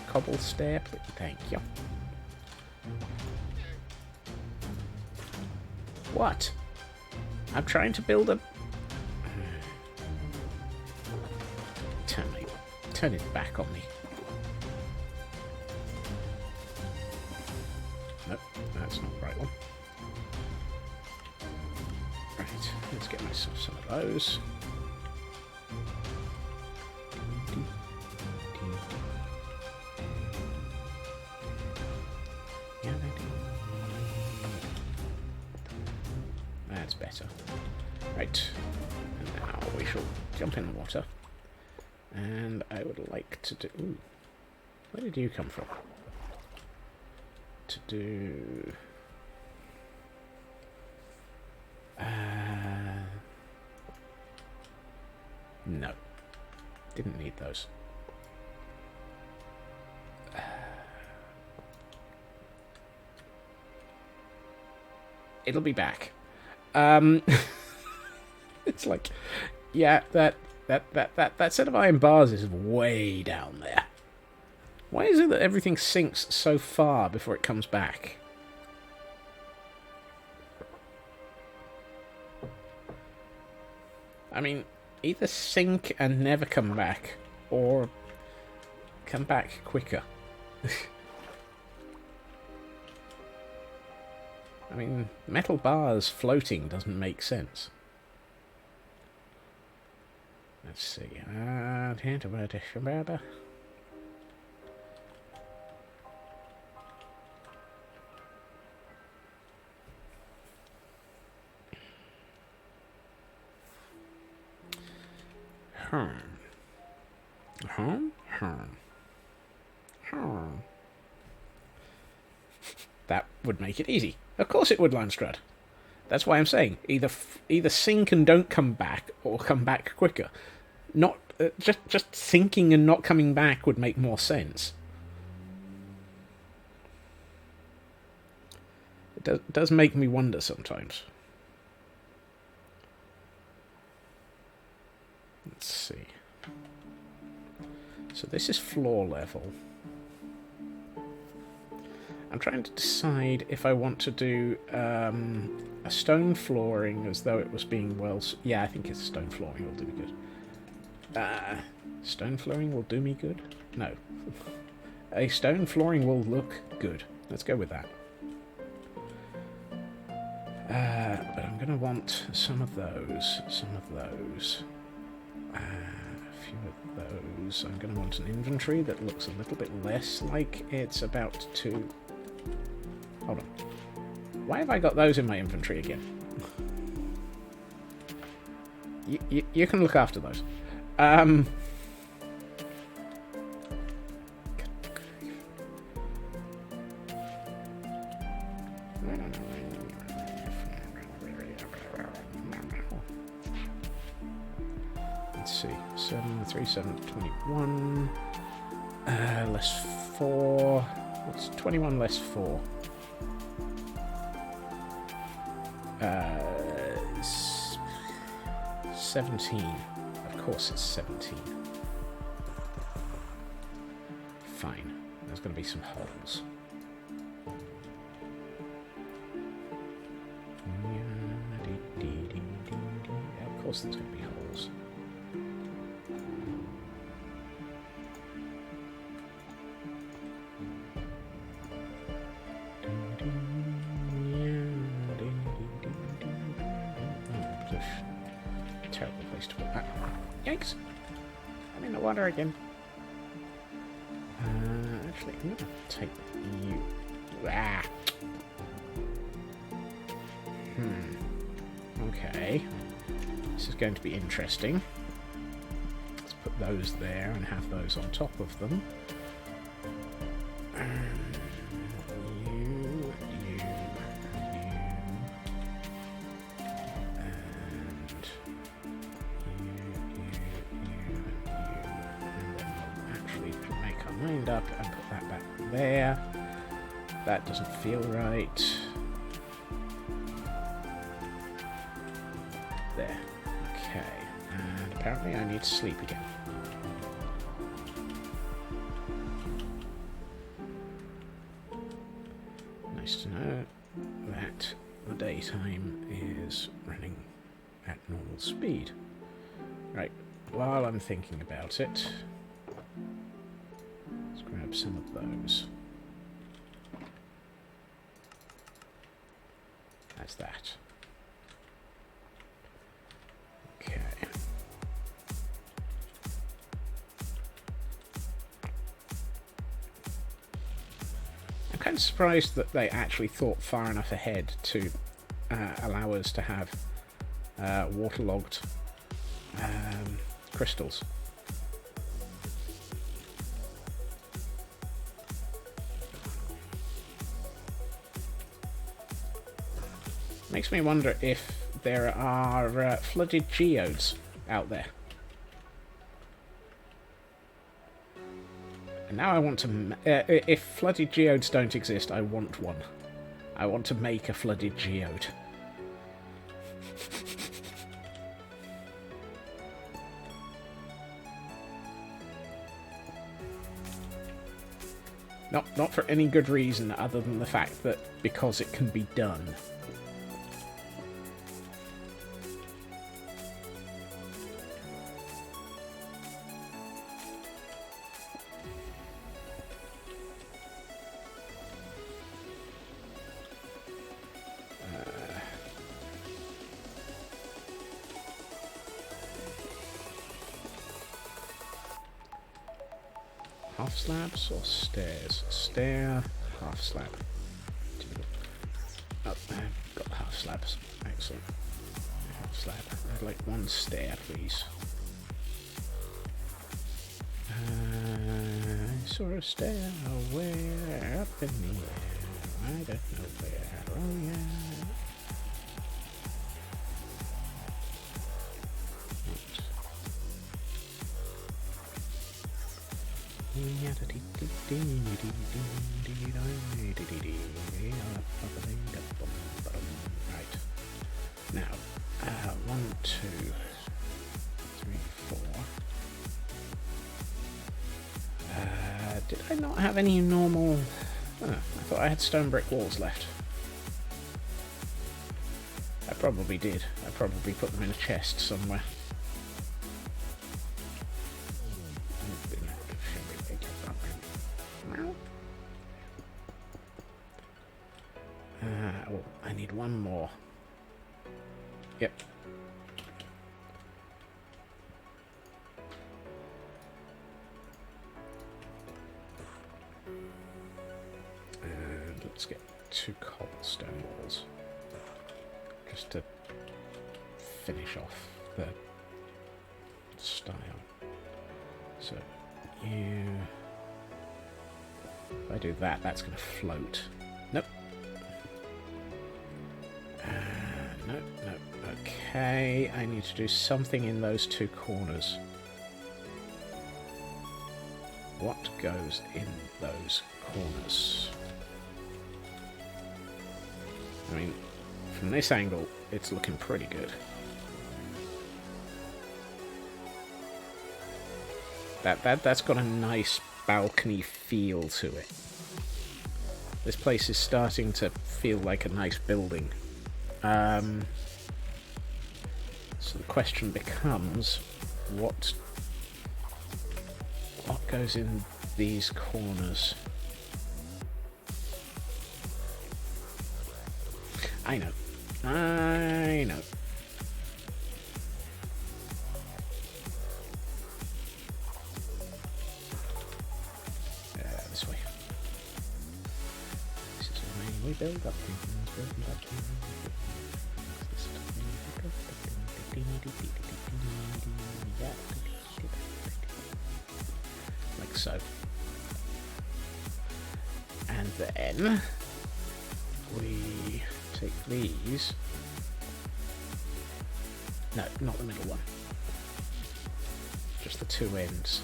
cobble stair, please. Thank you. What? I'm trying to build a... Turn it back on me. Nope, that's not the right one. Right, let's get myself some of those. That's better. Right, and now we shall jump in the water. And I would like to do... Ooh, where did you come from? To do... No. Didn't need those. It'll be back. It's like... Yeah, that set of iron bars is way down there. Why is it that everything sinks so far before it comes back? I mean, either sink and never come back, or come back quicker. I mean, metal bars floating doesn't make sense. Let's see. That would make it easy. Of course it would, Landstrad. That's why I'm saying either sink and don't come back, or come back quicker. Not just sinking and not coming back would make more sense. It does make me wonder sometimes. Let's see. So this is floor level. I'm trying to decide if I want to do a stone flooring as though it was being well... Yeah, I think it's stone flooring will do me good. Stone flooring will do me good? No. A stone flooring will look good. Let's go with that. But I'm going to want some of those. A few of those. I'm going to want an inventory that looks a little bit less like it's about to... Hold on. Why have I got those in my inventory again? You can look after those. Let's see. 7, 3, 7, 21. Less 4. What's 21 less 4? 17. Of course it's 17. Fine. There's going to be some holes. Yeah, of course there's going to be holes. Terrible place to put that. Yikes! I'm in the water again. Actually, I'm gonna take you. Okay. This is going to be interesting. Let's put those there and have those on top of them. Up and put that back there. That doesn't feel right. There. Okay. And apparently I need to sleep again. Nice to know that the daytime is running at normal speed. Right. While I'm thinking about it, grab some of those. That's that. Okay. I'm kind of surprised that they actually thought far enough ahead to allow us to have waterlogged crystals. Makes me wonder if there are flooded geodes out there. And now I want to... if flooded geodes don't exist, I want one. I want to make a flooded geode. Not for any good reason other than the fact that because it can be done. Half slabs or stairs? Stair, half slab. Oh, I've got half slabs. Excellent. Half slab. I'd like one stair, please. I saw a stair. Where? Up in the air. I don't know where. Oh, yeah. Right. Now, 1, 2, 3, 4. Did I not have any normal... I thought I had stone brick walls left. I probably did. I probably put them in a chest somewhere. Oh, I need one more. Yep. And let's get 2 cobblestone walls. Just to finish off the style. So, you... If I do that, that's going to float. Nope. Nope, nope. Okay, I need to do something in those 2 corners. What goes in those corners? I mean, from this angle, it's looking pretty good. That's got a nice balcony feel to it. This place is starting to feel like a nice building. So the question becomes, what goes in these corners? I know. This way. This is the way we build up things. Like so. And then we take these. No, not the middle one. Just the 2 ends.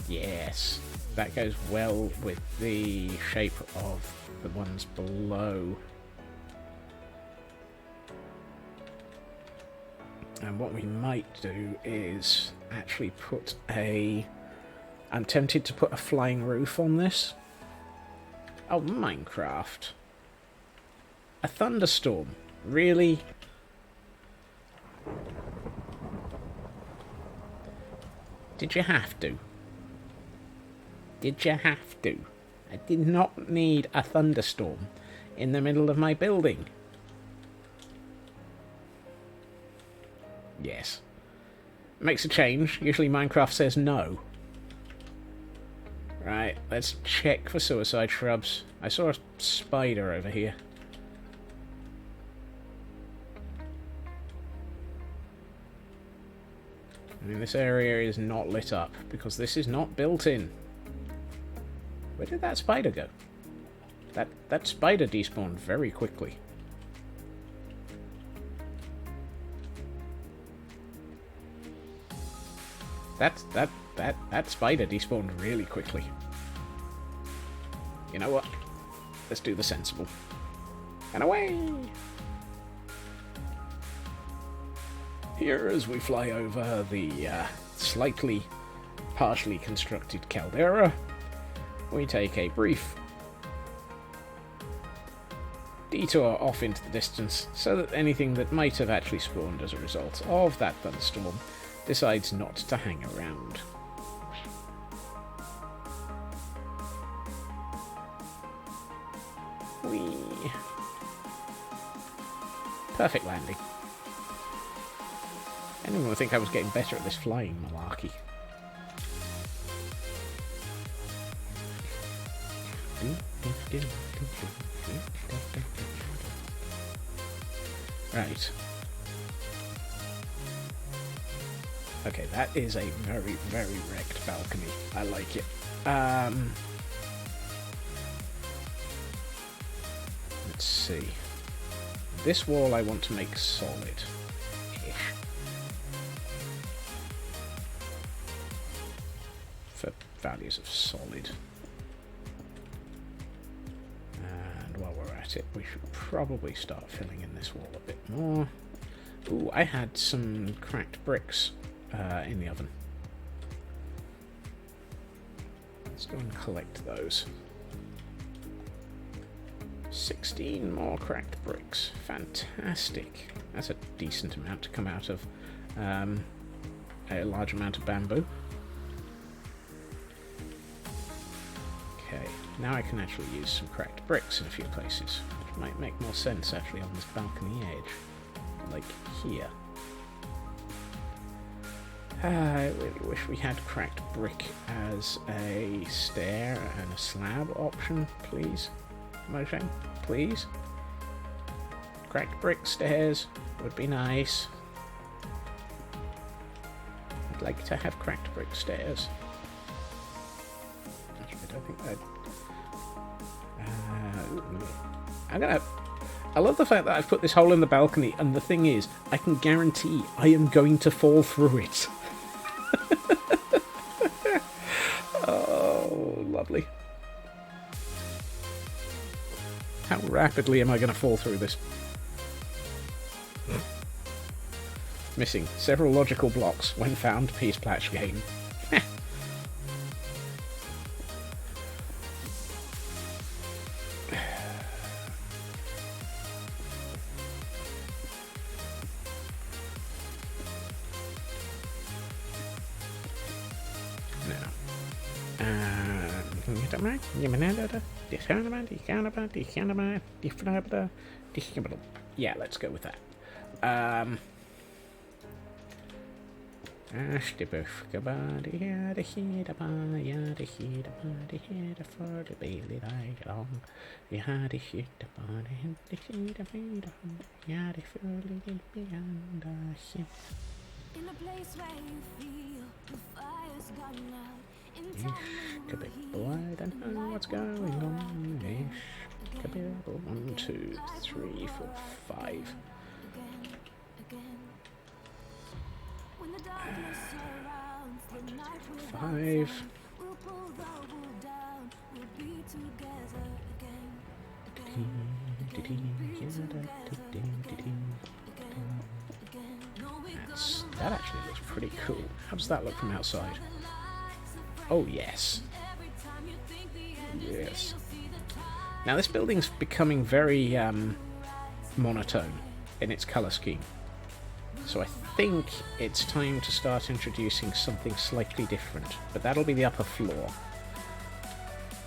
Yes. That goes well with the shape of the ones below. And what we might do is actually put a... I'm tempted to put a flying roof on this. Oh, Minecraft. A thunderstorm. Really? Did you have to? Did you have to? I did not need a thunderstorm in the middle of my building. Yes. Makes a change. Usually Minecraft says no. Right, let's check for suicide shrubs. I saw a spider over here. I mean, this area is not lit up because this is not built in. Where did that spider go? That spider despawned very quickly. That spider despawned really quickly. You know what? Let's do the sensible. And away! Here, as we fly over the slightly partially constructed caldera, we take a brief detour off into the distance so that anything that might have actually spawned as a result of that thunderstorm decides not to hang around. Whee! Perfect landing. Anyone would think I was getting better at this flying malarkey. Right. Okay, that is a very, very wrecked balcony. I like it. Let's see. This wall I want to make solid-ish. For values of solid. And while we're at it, we should probably start filling in this wall a bit more. Ooh, I had some cracked bricks in the oven. Let's go and collect those. 16 more cracked bricks. Fantastic. That's a decent amount to come out of a large amount of bamboo. Okay, now I can actually use some cracked bricks in a few places, which might make more sense actually on this balcony edge. Like here. I really wish we had cracked brick as a stair and a slab option, please. Mojang, please. Cracked brick stairs would be nice. I'd like to have cracked brick stairs. Actually, I don't think that... I love the fact that I've put this hole in the balcony, and the thing is, I can guarantee I am going to fall through it. Oh, lovely. How rapidly am I going to fall through this? Missing several logical blocks when found. Peace Patch game. Yeah, let's go with that. I don't know what's going on. 1, 2, 3, 4, 5. Five. That actually looks pretty cool. How does that look from outside? Oh, yes. Yes. Now this building's becoming very monotone in its colour scheme. So I think it's time to start introducing something slightly different. But that'll be the upper floor.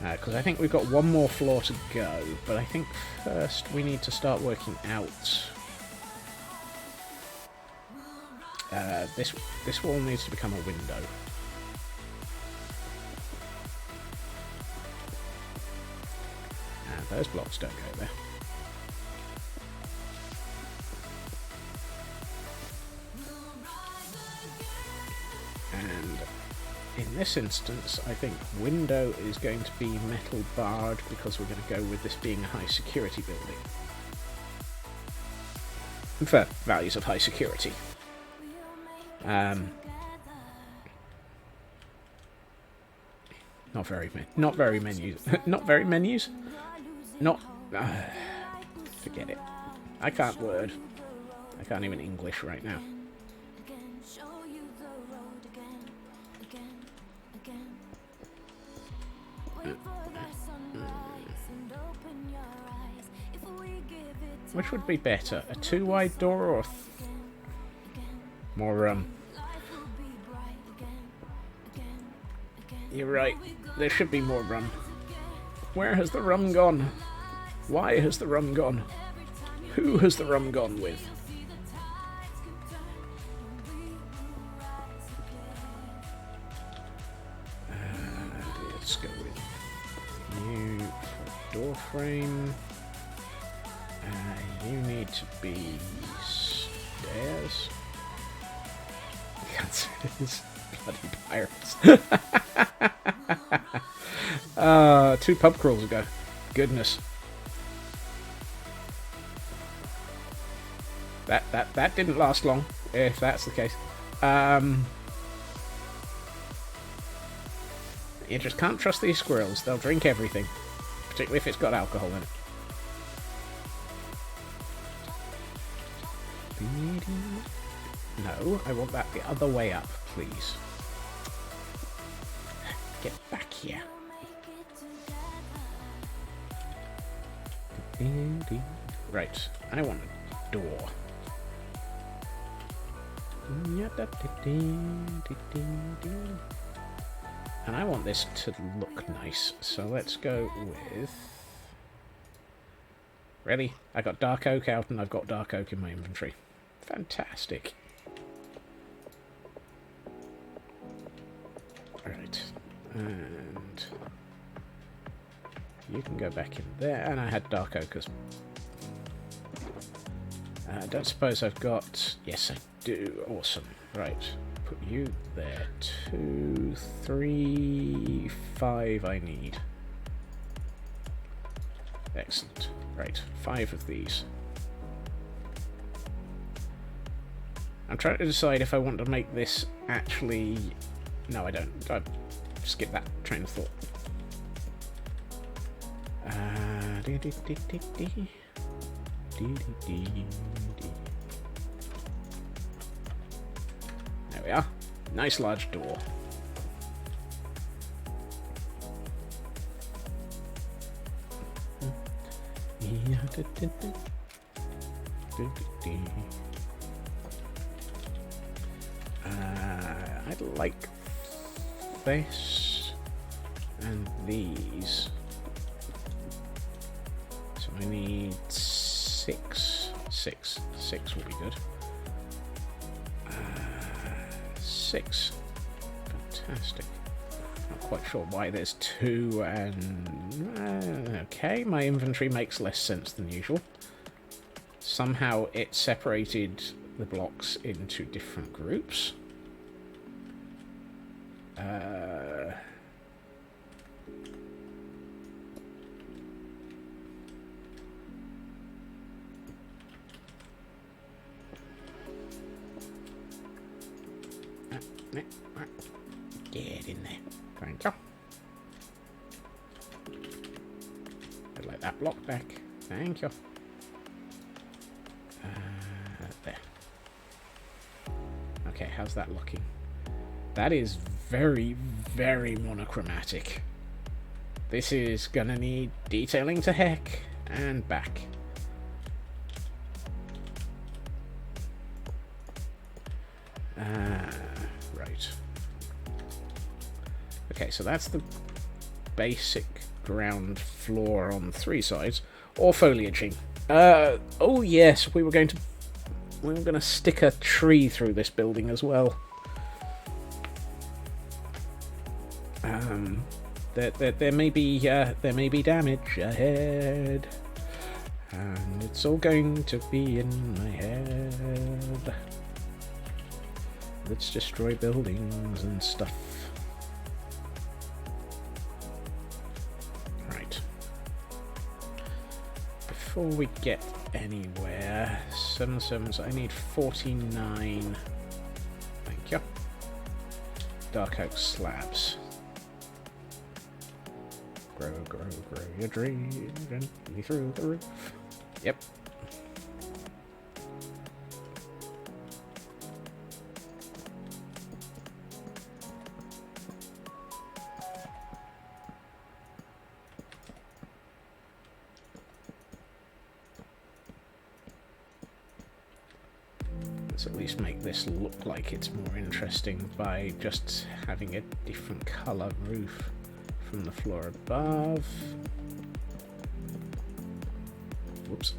Because I think we've got one more floor to go. But I think first we need to start working out... this wall needs to become a window. And those blocks don't go there. And in this instance, I think window is going to be metal barred because we're going to go with this being a high security building. For values of high security. Not very menus. Not very menus? Not... forget it. I can't word. I can't even English right now. Which would be better? A 2-wide door or more You're right. There should be more rum. Where has the rum gone? Why has the rum gone? Who has the rum gone with? Let's go with You for door frame. You need to be stairs. The answer is bloody pirates. 2 pub crawls ago. Goodness. That didn't last long, if that's the case. You just can't trust these squirrels. They'll drink everything, particularly if it's got alcohol in it. No, I want that the other way up, please. Get back here. Right, I want a door. And I want this to look nice, so let's go with... Ready? I got dark oak out and I've got dark oak in my inventory. Fantastic. Right. And you can go back in there, and I had dark oak as... I don't suppose I've got... Yes, I do. Awesome. Right. Put you there. 2, 3, 5 I need. Excellent. Right. 5 of these. I'm trying to decide if I want to make this actually... No, I don't. I skip that train of thought. There we are. Nice large door. I'd like this and these. So I need 6. 6 will be good. 6. Fantastic. Not quite sure why there's 2 and... okay, my inventory makes less sense than usual. Somehow it separated the blocks into different groups. Get in there. Thank you. I'd like that block back. Thank you. There. Okay, how's that looking? That is very, very monochromatic. This is gonna need detailing to heck and back. Right. Okay, so that's the basic ground floor on 3 sides. Or foliaging. Oh yes, we were going to stick a tree through this building as well. There may be damage ahead, and it's all going to be in my head. Let's destroy buildings and stuff. Right. Before we get anywhere, 7 sevens. I need 49. Thank you. Dark oak slabs. Grow your dream gently through the roof. Yep. Let's at least make this look like it's more interesting by just having a different colour roof from the floor above. Whoops.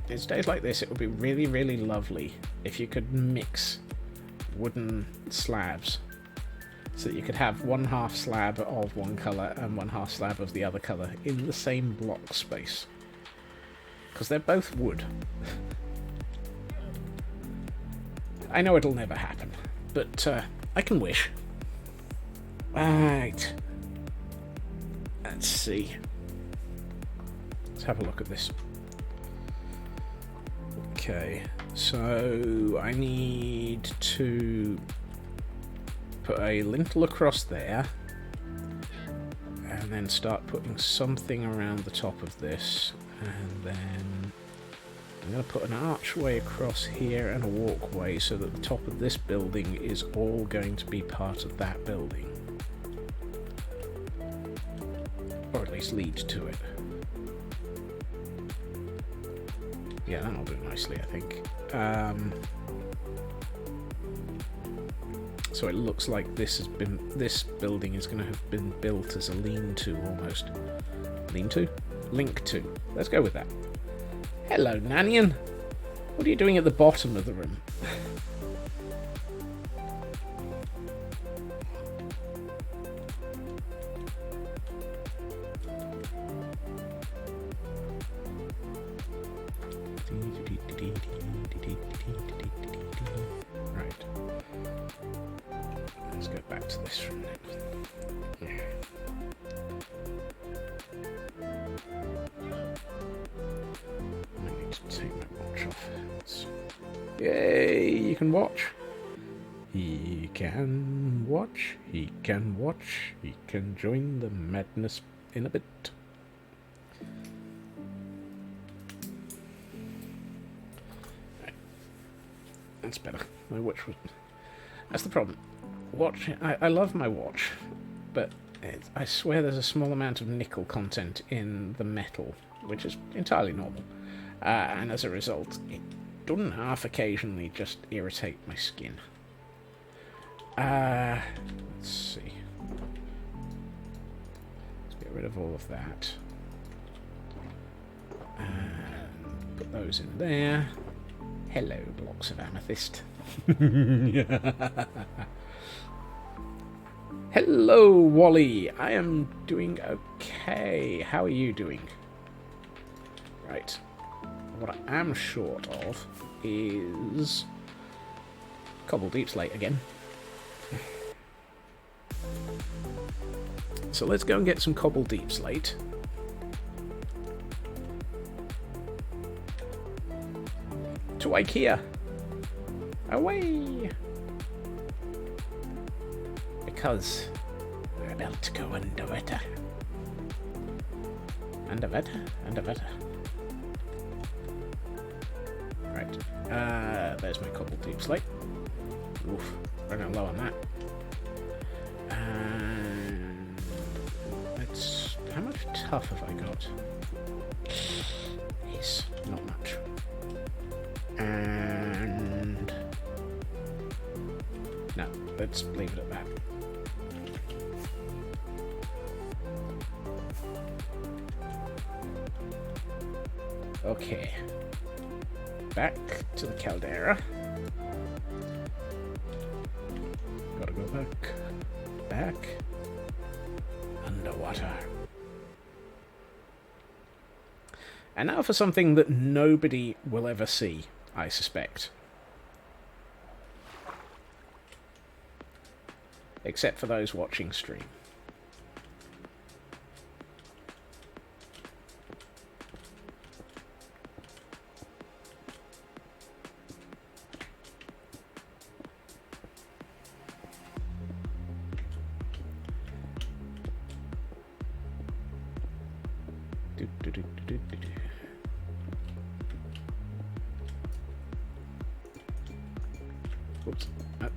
In days like this, it would be really, really lovely if you could mix wooden slabs So that you could have one half slab of one colour and one half slab of the other colour in the same block space. Because they're both wood. I know it'll never happen, but I can wish. Right. Let's see. Let's have a look at this. Okay, so I need to put a lintel across there and then start putting something around the top of this, and then I'm going to put an archway across here and a walkway so that the top of this building is all going to be part of that building, or at least lead to it. Yeah, that'll do nicely, I think. So it looks like this building is going to have been built as a lean-to almost. Lean-to? Link-to. Let's go with that. Hello, Nanian. What are you doing at the bottom of the room? Right. Let's go back to this room then. I need to take my watch off. Yay, you can watch. He can watch, he can watch, he can join the madness in a bit. Right. That's better. My watch was... That's the problem. Watch. I love my watch, but I swear there's a small amount of nickel content in the metal, which is entirely normal. And as a result, it doesn't half occasionally just irritate my skin. Let's see. Let's get rid of all of that. And put those in there. Hello, blocks of amethyst. Hello, Wally. I am doing okay. How are you doing? Right. What I am short of is cobble deep slate again. So let's go and get some cobble deep slate. To IKEA. Away! Because we're about to go underwater. Underwater. Right. There's my cobble deep slate. Oof. Running low on that. And let's... How much tough have I got? Yes, not much. And... No, let's leave it at that. Okay. Back to the caldera. Gotta go back. Back. Underwater. And now for something that nobody will ever see, I suspect. Except for those watching stream. Oops. Oh,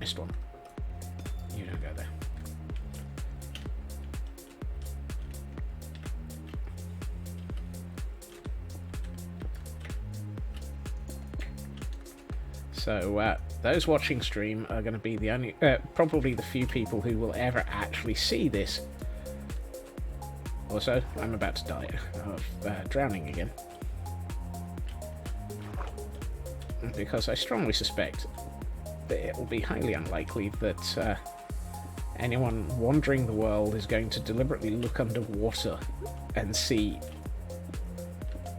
missed one. You don't go there. So, those watching stream are going to be the only, probably the few people who will ever actually see this. Also, I'm about to die of drowning again. Because I strongly suspect that it will be highly unlikely that anyone wandering the world is going to deliberately look underwater and see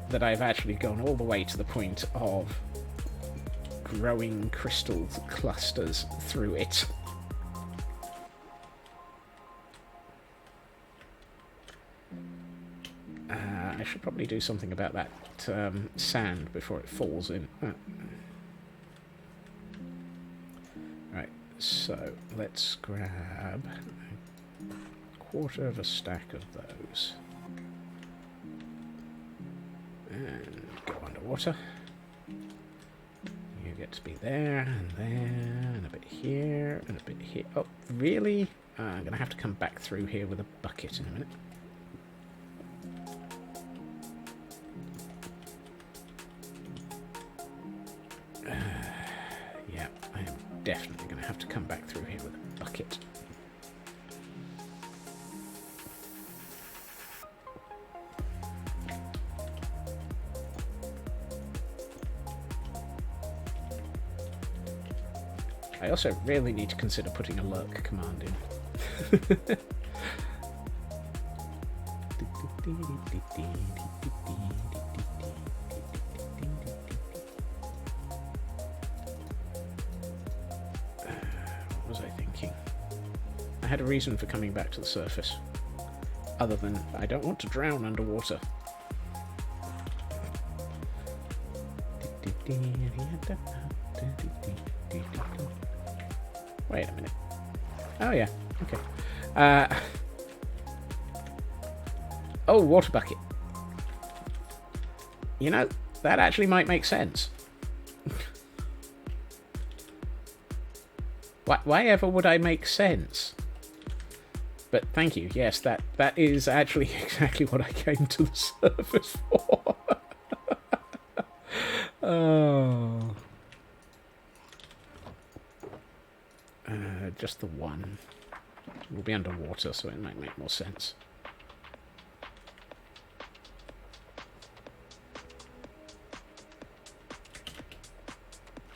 that I've actually gone all the way to the point of growing crystal clusters through it. I should probably do something about that sand before it falls in. Right, so let's grab a quarter of a stack of those. And go underwater. You get to be there, and there, and a bit here, and a bit here. Oh, really? I'm going to have to come back through here with a bucket in a minute. Yeah, I am definitely going to have to come back through here with a bucket. I also really need to consider putting a lurk command in. What was I thinking? I had a reason for coming back to the surface, other than I don't want to drown underwater. Wait a minute. Oh yeah, okay. Oh, water bucket. You know, that actually might make sense. Why ever would I make sense? But thank you, yes, that is actually exactly what I came to the surface for. Oh. Just the one. We'll be underwater, so it might make more sense.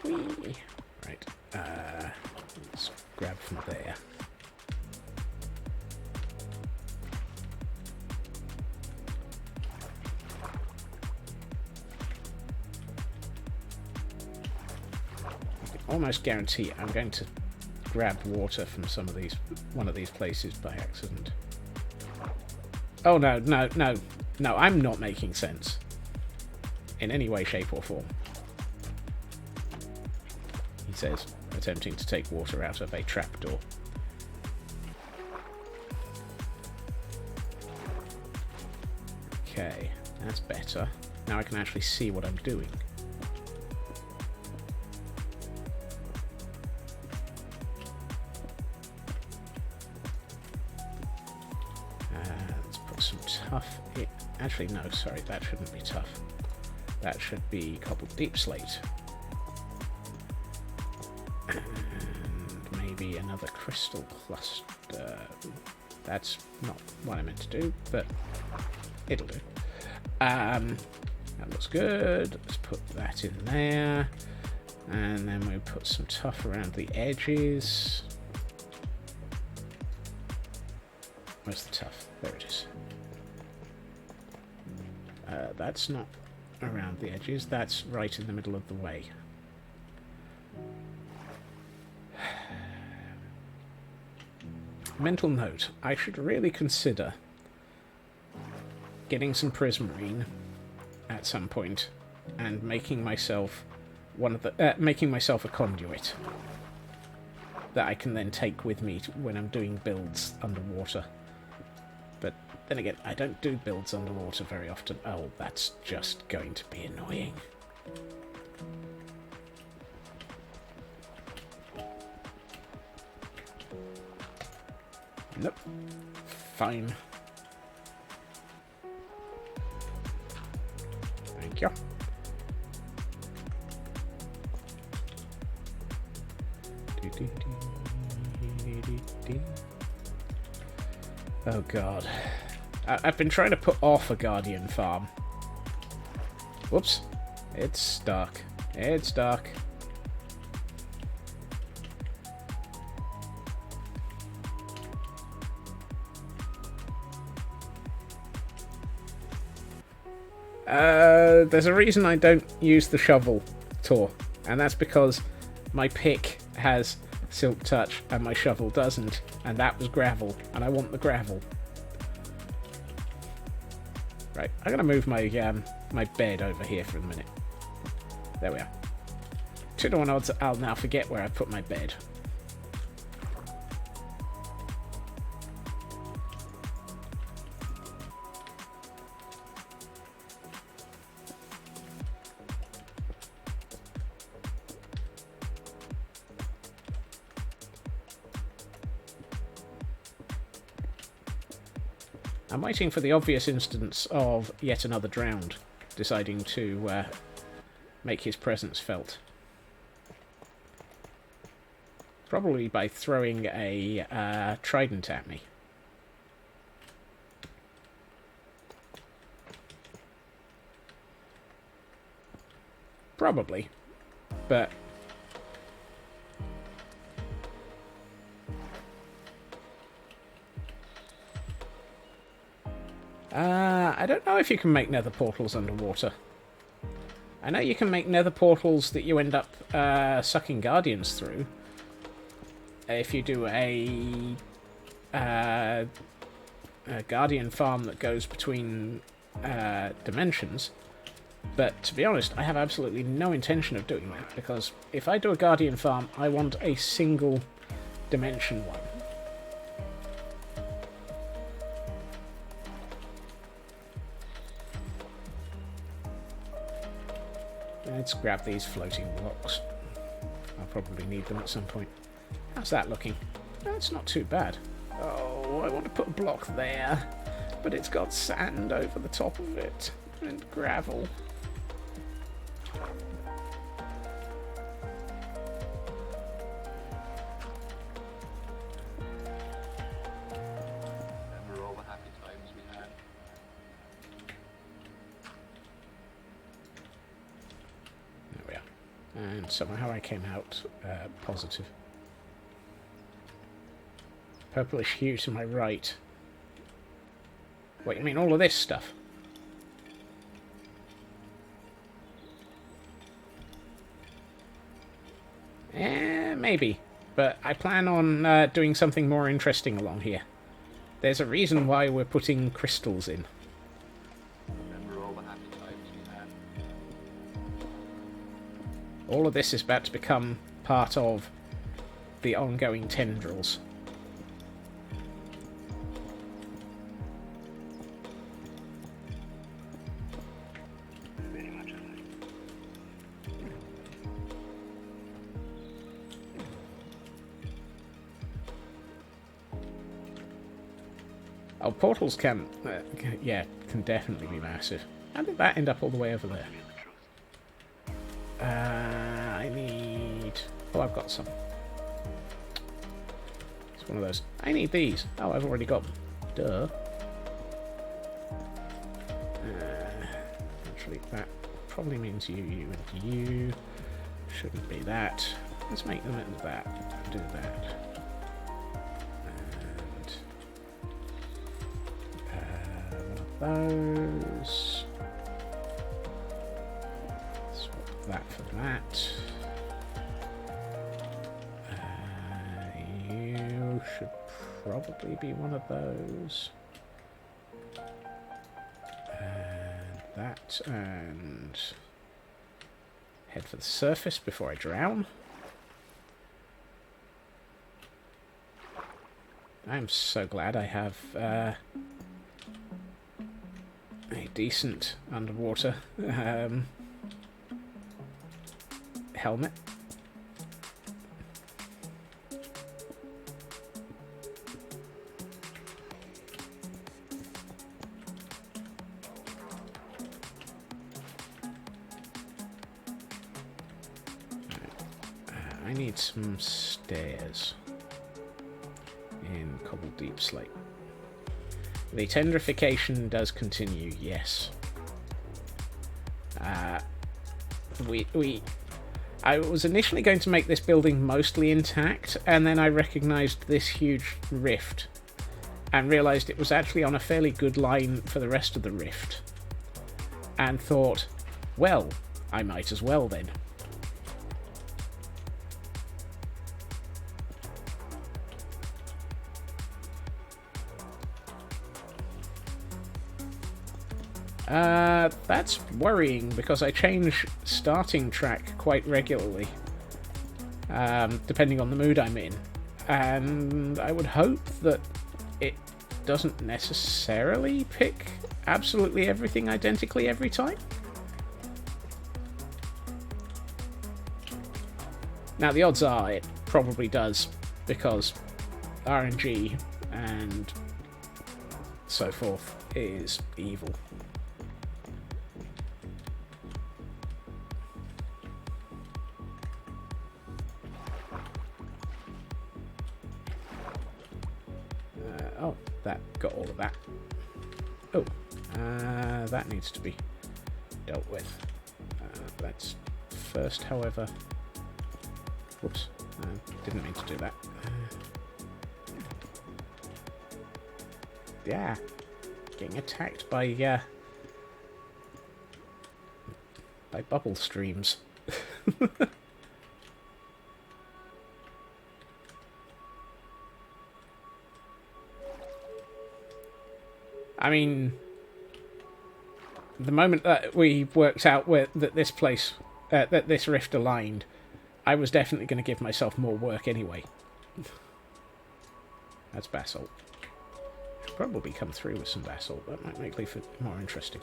Whee! Right. Let's grab from there. I can almost guarantee I'm going to grab water from one of these places by accident. Oh no, I'm not making sense. In any way, shape or form. He says, attempting to take water out of a trapdoor. Okay, that's better. Now I can actually see what I'm doing. Let's put some tough in. Actually, no, sorry, that shouldn't be tough. That should be cobbled deep slate. And maybe another crystal cluster. That's not what I meant to do, but it'll do. That looks good. Let's put that in there. And then we put some tuff around the edges. Where's the tuff? There it is. That's not around the edges. That's right in the middle of the way. Mental note. I should really consider getting some prismarine at some point and making myself making myself a conduit that I can then take with me when I'm doing builds underwater. But then again, I don't do builds underwater very often. Oh, that's just going to be annoying. Nope. Fine. Thank you. Oh god. I've been trying to put off a Guardian farm. Whoops. It's dark. It's dark. There's a reason I don't use the shovel tour, and that's because my pick has silk touch and my shovel doesn't, and that was gravel, and I want the gravel. Right, I'm gonna move my my bed over here for a minute. There we are. 2 to 1 odds I'll now forget where I put my bed. I'm waiting for the obvious instance of yet another drowned deciding to make his presence felt. Probably by throwing a trident at me. Probably. But I don't know if you can make nether portals underwater. I know you can make nether portals that you end up sucking guardians through. If you do a guardian farm that goes between dimensions. But to be honest, I have absolutely no intention of doing that, because if I do a guardian farm, I want a single dimension one. Let's grab these floating blocks. I'll probably need them at some point. How's that looking? That's not too bad. Oh, I want to put a block there, but it's got sand over the top of it, and gravel. Remember all the happy times we had? There we are. And somehow I came out positive. Purplish hue to my right. What, you mean all of this stuff? Maybe. But I plan on doing something more interesting along here. There's a reason why we're putting crystals in. Remember all the happy times we had? All of this is about to become part of the ongoing tendrils. Very much alive. Oh, portals can definitely be massive. How did that end up all the way over there? I need... Oh, I've got some. It's one of those. I need these. Oh, I've already got them. Duh. Actually, that probably means you and you. Shouldn't be that. Let's make them into that. Do that. And those. Swap that for that. You should probably be one of those. And that, and head for the surface before I drown. I'm so glad I have a decent underwater helmet. I need some stairs in cobble deep slate. The tendrification does continue, yes. I was initially going to make this building mostly intact, and then I recognised this huge rift, and realised it was actually on a fairly good line for the rest of the rift. and thought, well, I might as well then. That's worrying because I change starting track quite regularly, depending on the mood I'm in. And I would hope that it doesn't necessarily pick absolutely everything identically every time. Now, the odds are it probably does, because RNG and so forth is evil. Oh, that got all of that. Oh, that needs to be dealt with. Let's first, however... Whoops, didn't mean to do that. Yeah, getting attacked by bubble streams. I mean, the moment that we worked out that this place, that this rift aligned, I was definitely going to give myself more work anyway. That's basalt. Should probably come through with some basalt. That might make life more interesting.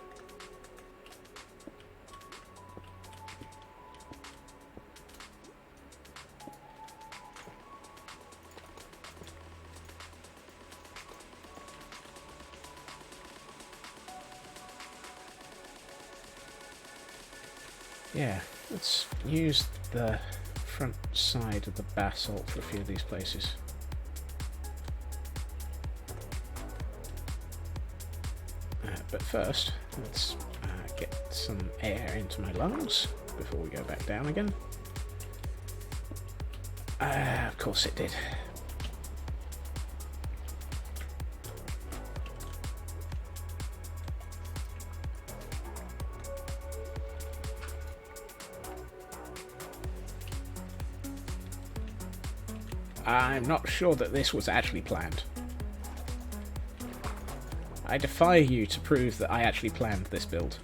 Yeah, let's use the front side of the basalt for a few of these places. But first, let's get some air into my lungs before we go back down again. Of course it did. I'm not sure that this was actually planned. I defy you to prove that I actually planned this build.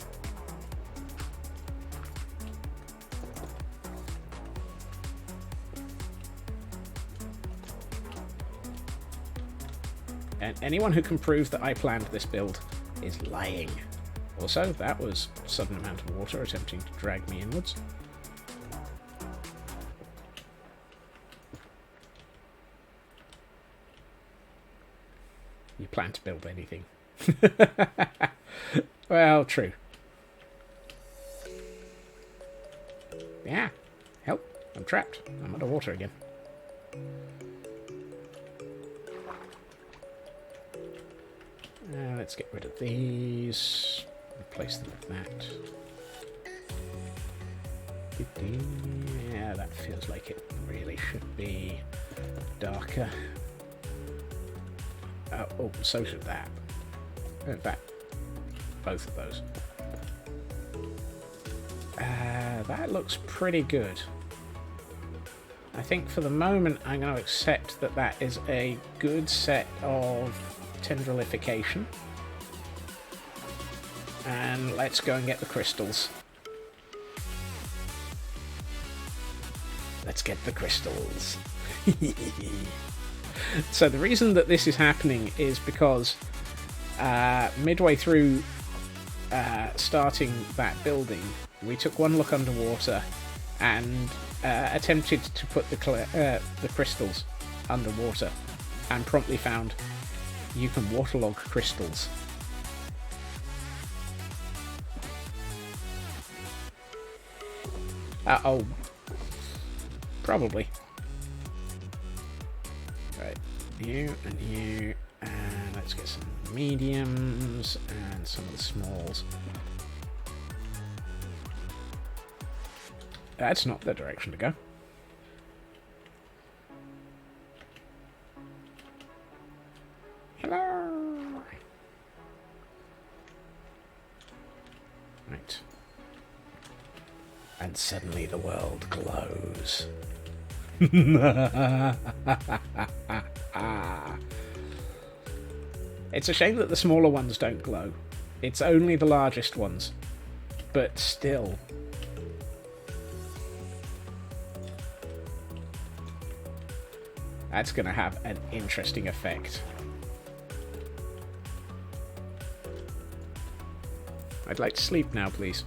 And anyone who can prove that I planned this build is lying. Also, that was a sudden amount of water attempting to drag me inwards. You plan to build anything. Well, true. Yeah. Help. I'm trapped. I'm underwater again. Let's get rid of these. Replace them with that. Yeah, that feels like it really should be darker. Oh, so should that. In fact, both of those. That looks pretty good. I think for the moment I'm going to accept that that is a good set of tendrilification. And let's go and get the crystals. Let's get the crystals. So the reason that this is happening is because midway through starting that building, we took one look underwater and attempted to put the crystals underwater, and promptly found you can waterlog crystals. Oh, probably. Right, you and you, and let's get some mediums and some of the smalls. That's not the direction to go. Hello. Right. suddenly the world glows. It's a shame that the smaller ones don't glow. It's only the largest ones. But still. That's going to have an interesting effect. I'd like to sleep now, please.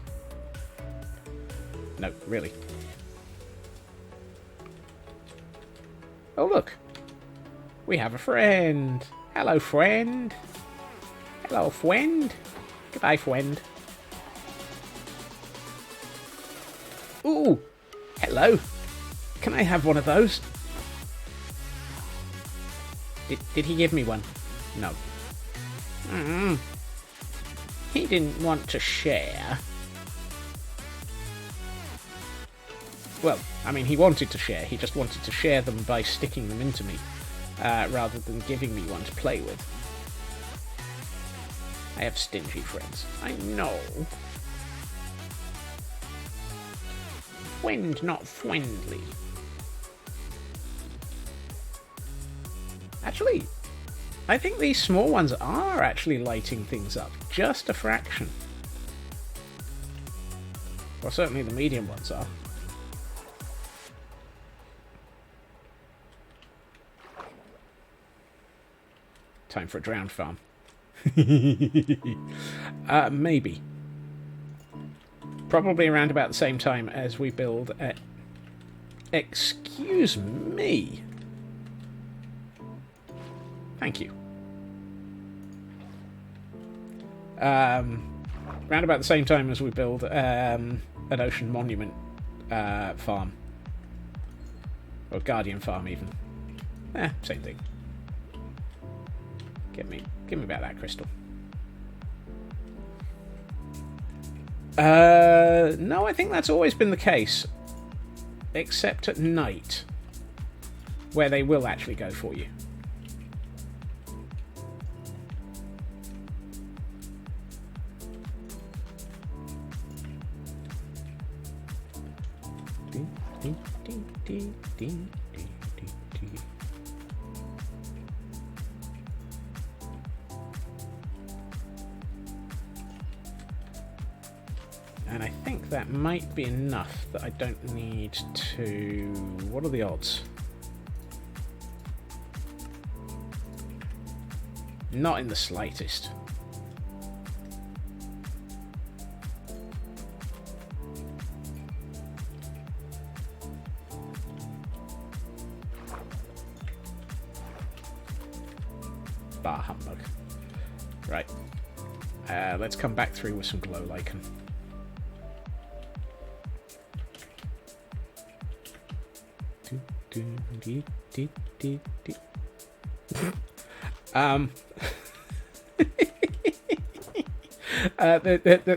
No, really. Oh, look. We have a friend. Hello, friend. Hello, friend. Goodbye, friend. Ooh. Hello. Can I have one of those? Did he give me one? No. He didn't want to share. Well, I mean, he wanted to share. He just wanted to share them by sticking them into me, rather than giving me one to play with. I have stingy friends. I know. Friend, not friendly. Actually, I think these small ones are actually lighting things up. Just a fraction. Well, certainly the medium ones are. Time for a drowned farm. Maybe. Probably around about the same time as we build a... Excuse me. Thank you. Round about the same time as we build an ocean monument farm. Or guardian farm, even. Same thing. Give me back that crystal. No, I think that's always been the case. Except at night. Where they will actually go for you. And I think that might be enough that I don't need to... What are the odds? Not in the slightest. Bar humbug. Right. Let's come back through with some glow lichen. The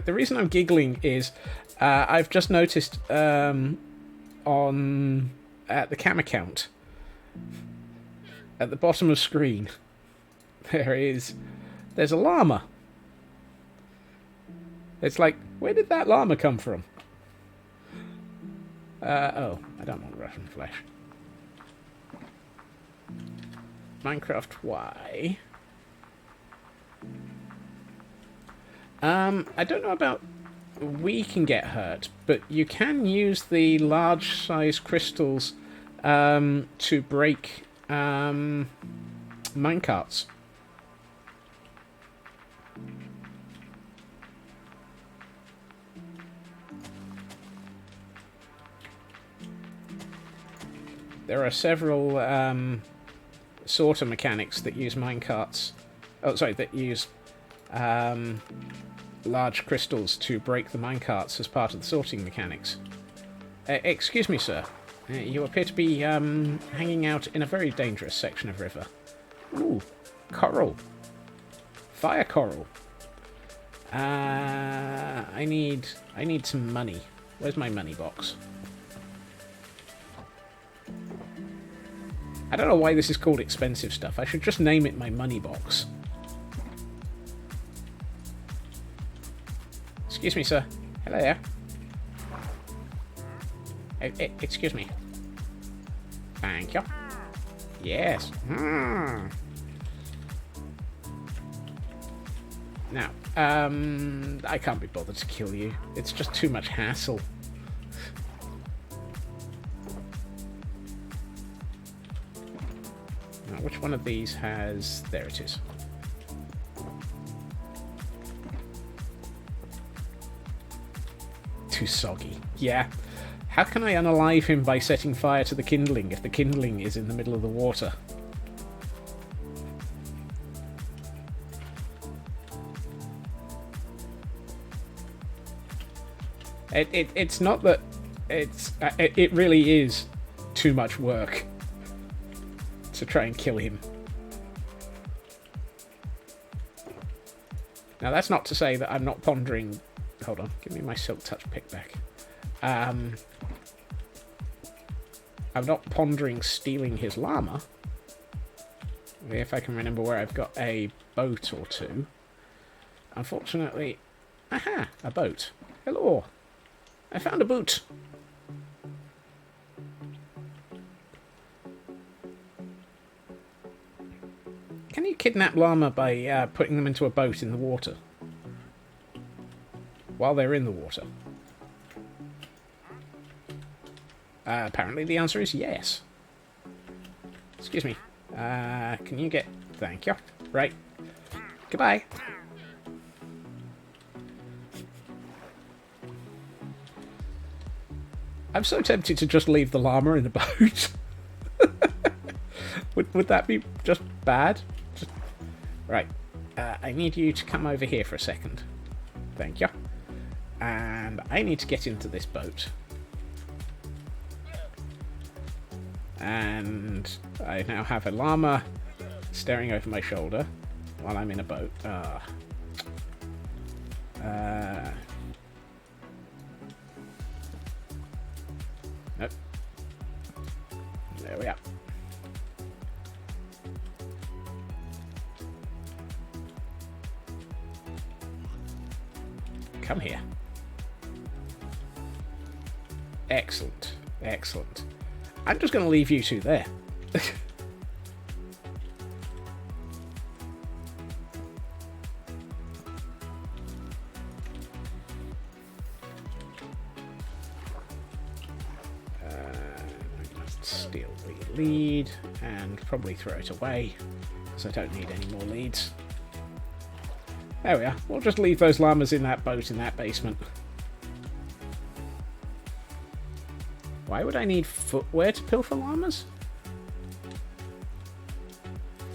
reason I'm giggling is I've just noticed on at the cam account at the bottom of screen there's a llama. It's like, where did that llama come from? Oh, I don't want Russian flesh. Minecraft Y. I don't know about we can get hurt, but you can use the large size crystals to break minecarts. There are several sorter mechanics that use minecarts. Oh, sorry, that use large crystals to break the minecarts as part of the sorting mechanics. Excuse me, sir. You appear to be hanging out in a very dangerous section of river. Ooh, coral. Fire coral. I need some money. Where's my money box? I don't know why this is called expensive stuff. I should just name it my money box. Excuse me, sir. Hello there. Excuse me. Thank you. Yes. Now, I can't be bothered to kill you. It's just too much hassle. Now, which one of these has... There it is. Too soggy. Yeah. How can I unalive him by setting fire to the kindling if the kindling is in the middle of the water? It's not that it really is too much work to try and kill him. Now that's not to say that I'm not pondering. Hold on, give me my silk touch pick back. I'm not pondering stealing his llama. If I can remember where I've got a boat or two. Unfortunately, aha, a boat. Hello. I found a boot. Can you kidnap llama by putting them into a boat in the water? While they're in the water? Apparently the answer is yes. Excuse me. Can you get... Thank you. Right. Goodbye. I'm so tempted to just leave the llama in the boat. Would that be just bad? Right. I need you to come over here for a second. Thank you. And I need to get into this boat. And I now have a llama staring over my shoulder while I'm in a boat. Nope. There we are. Come here. Excellent. Excellent. I'm just going to leave you two there. Steal the lead and probably throw it away because I don't need any more leads. There we are. We'll just leave those llamas in that boat in that basement. Why would I need footwear to pilfer llamas?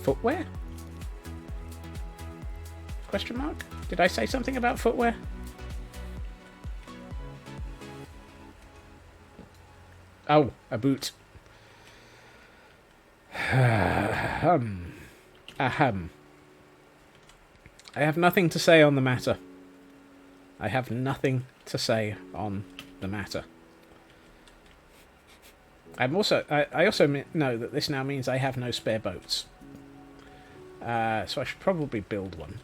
Footwear? Question mark? Did I say something about footwear? Oh, a boot. Ahem. I have nothing to say on the matter. I have nothing to say on the matter. I also know that this now means I have no spare boats. So I should probably build one.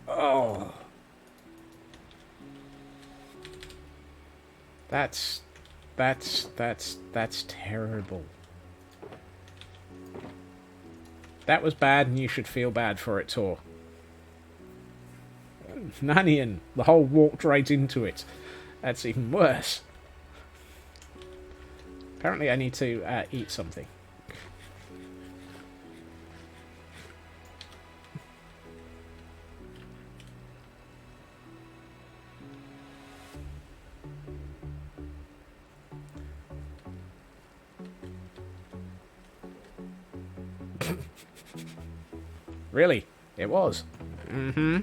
Oh. That's terrible. That was bad and you should feel bad for it, Tor. Nanian, the hole walked right into it. That's even worse. Apparently I need to eat something. Really? It was. Mm-hmm.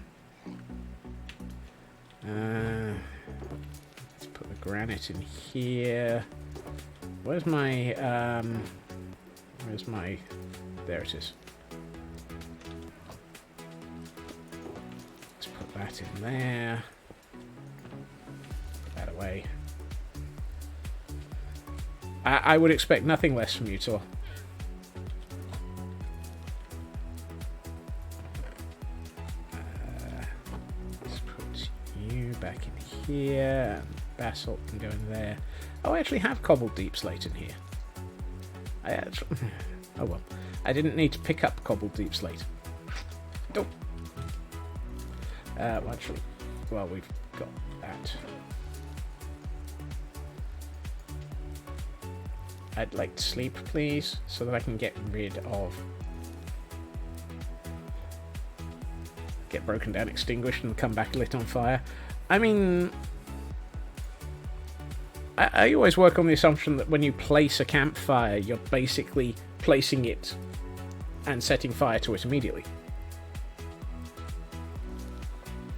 Let's put the granite in here. Where's my, there it is. Let's put that in there. Put that away. I would expect nothing less from you, Tor. back in here, and basalt can go in there. Oh, I actually have cobbled deep slate in here. I actually... Oh well. I didn't need to pick up cobbled deep slate. Nope. Well, actually... Well, we've got that. I'd like to sleep, please, so that I can get rid of... Get broken down, extinguished, and come back lit on fire. I mean... I always work on the assumption that when you place a campfire, you're basically placing it and setting fire to it immediately.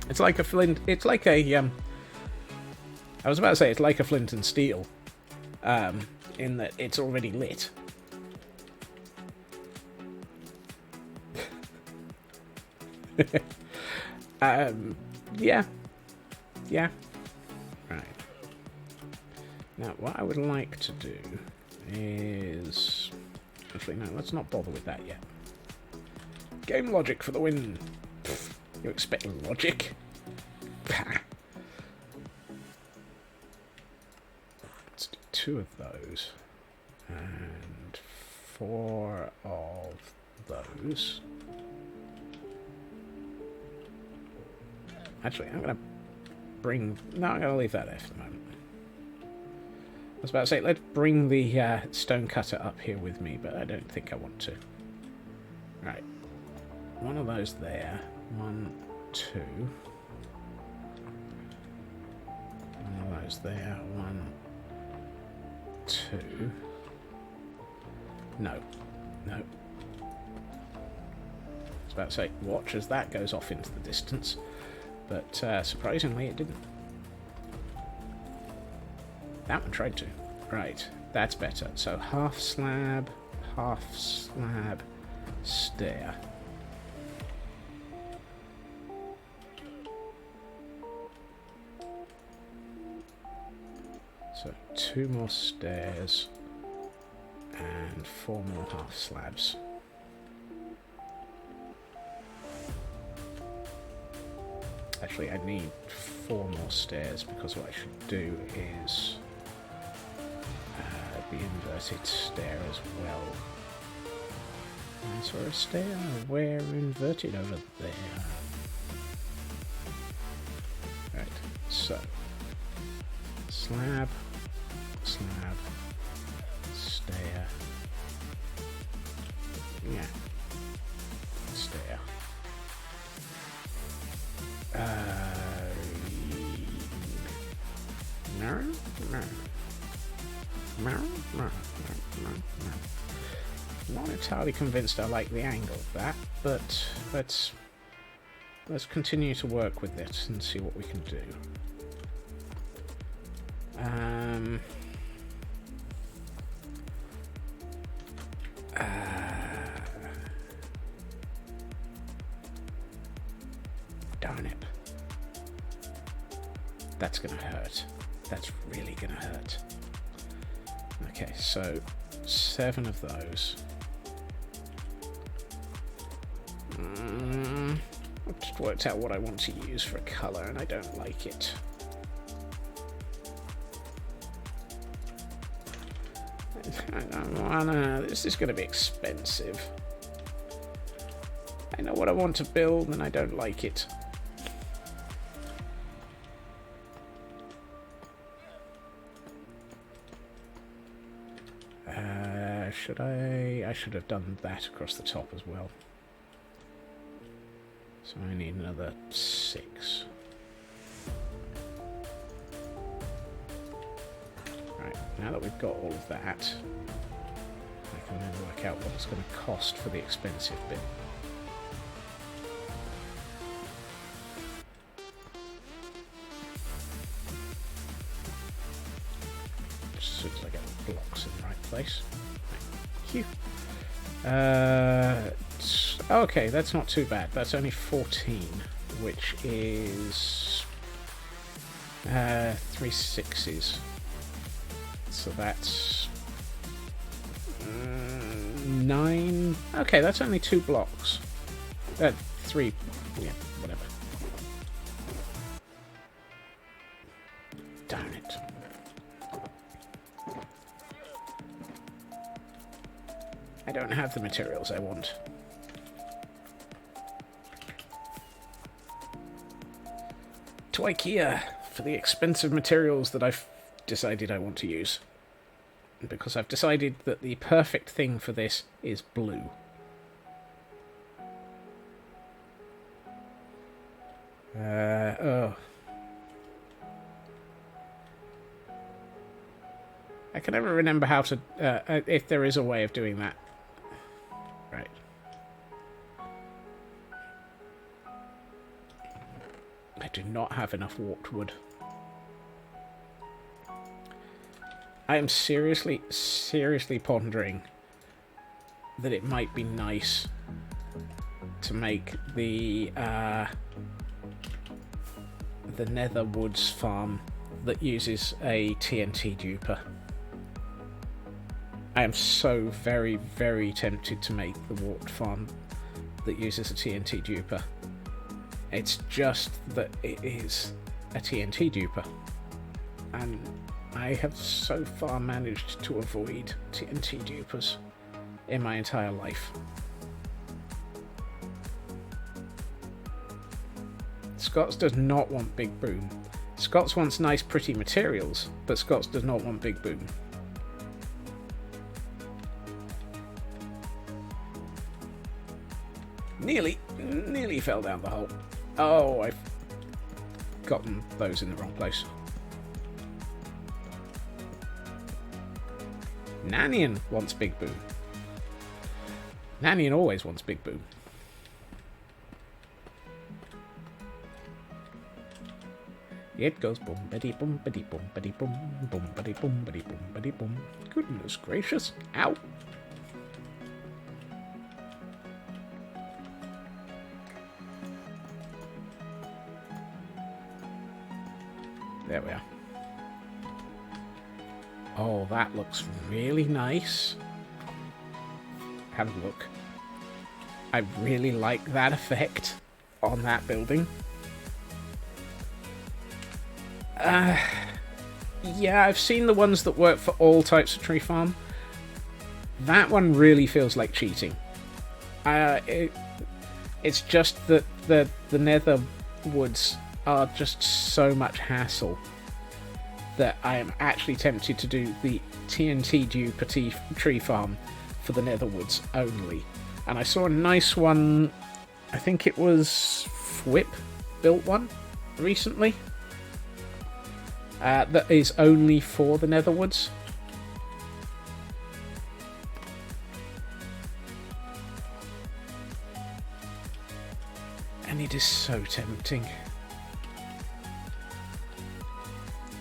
It's like a flint... It's like a... I was about to say it's like a flint and steel. In that it's already lit. Yeah. Yeah. Right. Now, what I would like to do is... Actually, no, let's not bother with that yet. Game logic for the win. Pfft, you're expecting logic? Let's do 2 of those. And 4 of those. Actually, I'm going to bring... No, I'm going to leave that there for the moment. I was about to say, let's bring the stone cutter up here with me, but I don't think I want to. Right. 1 of those there. 1, 2. 1 of those there. 1, 2. No. No. I was about to say, watch as that goes off into the distance. But surprisingly, it didn't. That one tried to. Right, that's better. So half slab, stair. So 2 more stairs and 4 more half slabs. Actually, I need 4 more stairs because what I should do is the inverted stair as well. I saw a stair where inverted over there. Right, so slab, stair, yeah, stair. Not entirely convinced I like the angle of that, but let's continue to work with it and see what we can do. Darn it. That's gonna hurt. That's really gonna hurt. Okay, so 7 of those. I've just worked out what I want to use for a colour and I don't like it. I don't wanna... This is gonna be expensive. I know what I want to build and I don't like it. Should I should have done that across the top as well. So I need another 6. Right, now that we've got all of that, I can then work out what it's going to cost for the expensive bit. Just as soon as I get the blocks in the right place. Thank you. Okay, that's not too bad. That's only 14, which is 3 6s. So that's 9. Okay, that's only 2 blocks. 3. Yeah, whatever. don't have the materials I want. To IKEA for the expensive materials that I've decided I want to use. Because I've decided that the perfect thing for this is blue. Oh. I can never remember how to, if there is a way of doing that. Right. I do not have enough warped wood. I am seriously pondering that it might be nice to make the Nether Woods farm that uses a TNT duper. I am so very, very tempted to make the warped farm that uses a TNT duper. It's just that it is a TNT duper. And I have so far managed to avoid TNT dupers in my entire life. Scots does not want Big Boom. Scots wants nice pretty materials, but Scots does not want Big Boom. Nearly fell down the hole. Oh, I've gotten those in the wrong place. Nanian wants Big Boom. Nanian always wants Big Boom. It goes boom, bitty boom, bitty boom, bitty boom, boom, bitty boom, bitty boom, bitty boom. Goodness gracious. Ow. There we are. Oh, that looks really nice. Have a look. I really like that effect on that building. Yeah, I've seen the ones that work for all types of tree farm. That one really feels like cheating. It's just that the Nether Woods are just so much hassle that I am actually tempted to do the TNT duper tree farm for the Nether Woods only. And I saw a nice one, I think it was Whip built one recently. That is only for the Nether Woods. And it is so tempting.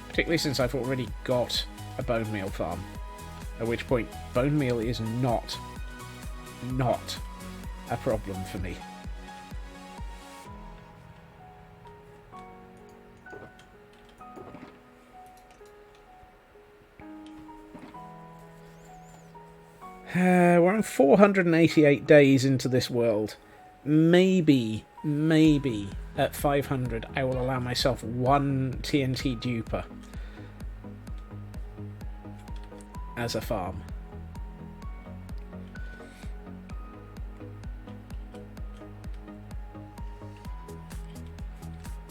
Particularly since I've already got a bone meal farm. At which point, bone meal is not a problem for me. We're on 488 days into this world. Maybe at 500 I will allow myself one TNT duper as a farm.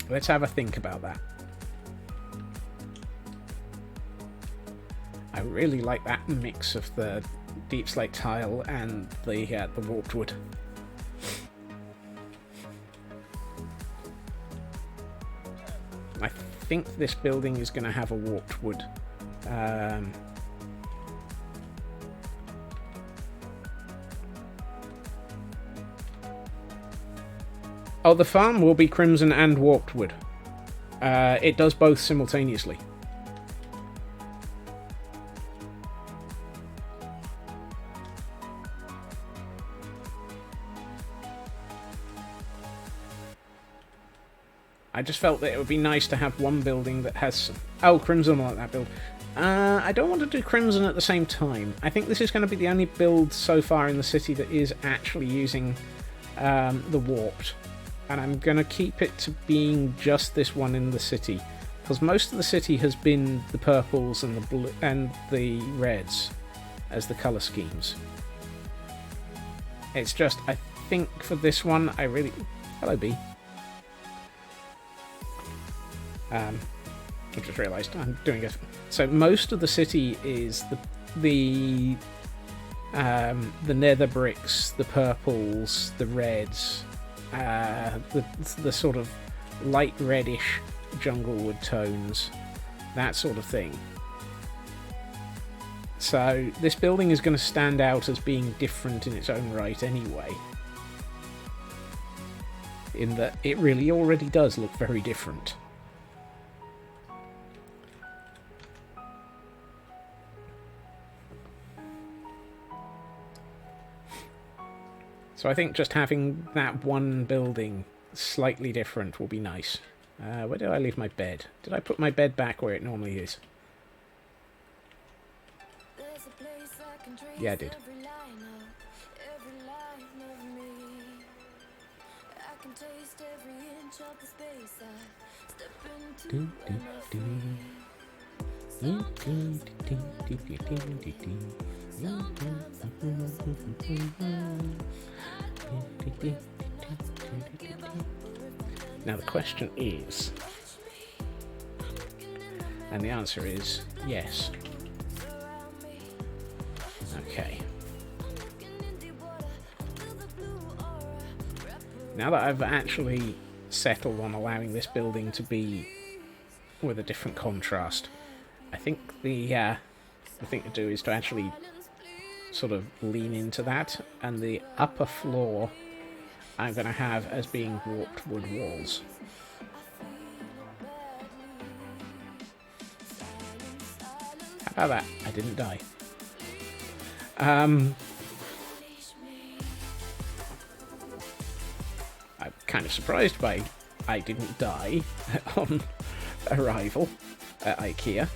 Let's have a think about that. I really like that mix of the deep slate tile and the warped wood. I think this building is going to have a warped wood. Oh, the farm will be crimson and warped wood. It does both simultaneously. I just felt that it would be nice to have one building that has... Oh, Crimson, I like that build. I don't want to do Crimson at the same time. I think this is going to be the only build so far in the city that is actually using the Warped. And I'm going to keep it to being just this one in the city. Because most of the city has been the purples and the blue and the reds as the colour schemes. It's just, I think for this one, I really... Hello, B. I just realised I'm doing it. So most of the city is the nether bricks, the purples, the reds, the sort of light reddish junglewood tones, that sort of thing. So this building is going to stand out as being different in its own right anyway, in that it really already does look very different. So I think just having that one building slightly different will be nice. Where did I leave my bed? Did I put my bed back where it normally is? Yeah, I did. Now the question is, and the answer is yes. Okay. Now that I've actually settled on allowing this building to be with a different contrast, I think the thing to do is to actually sort of lean into that, and the upper floor I'm going to have as being warped wood walls. How about that? I didn't die. I'm kind of surprised by I didn't die on arrival at IKEA.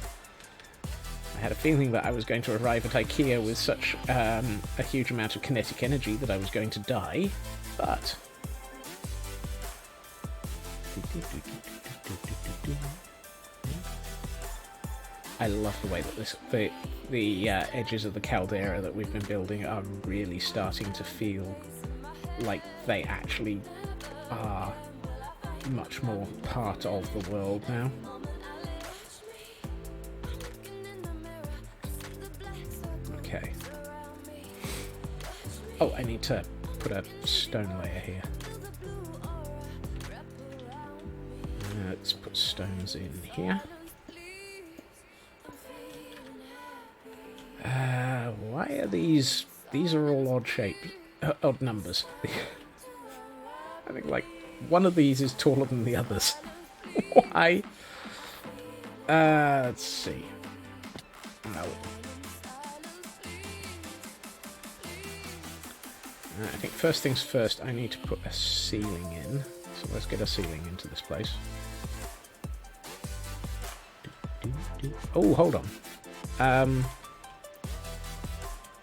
I had a feeling that I was going to arrive at IKEA with such a huge amount of kinetic energy that I was going to die, but... I love the way that the edges of the caldera that we've been building are really starting to feel like they actually are much more part of the world now. Okay. Oh, I need to put a stone layer here. Let's put stones in here. Why are these... These are all odd shaped... odd numbers. I think, like, one of these is taller than the others. Why? Let's see. No. I think first things first, I need to put a ceiling in. So let's get a ceiling into this place. Oh, hold on.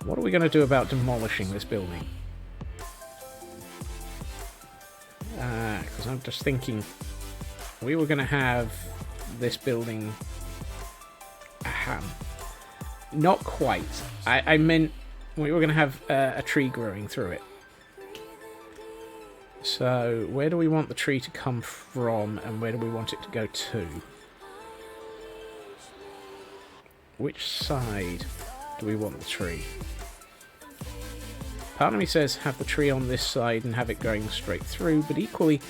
What are we going to do about demolishing this building? Because I'm just thinking, we were going to have this building... not quite. I meant we were going to have a tree growing through it. So, where do we want the tree to come from, and where do we want it to go to? Which side do we want the tree? Part of me says have the tree on this side and have it going straight through, but equally,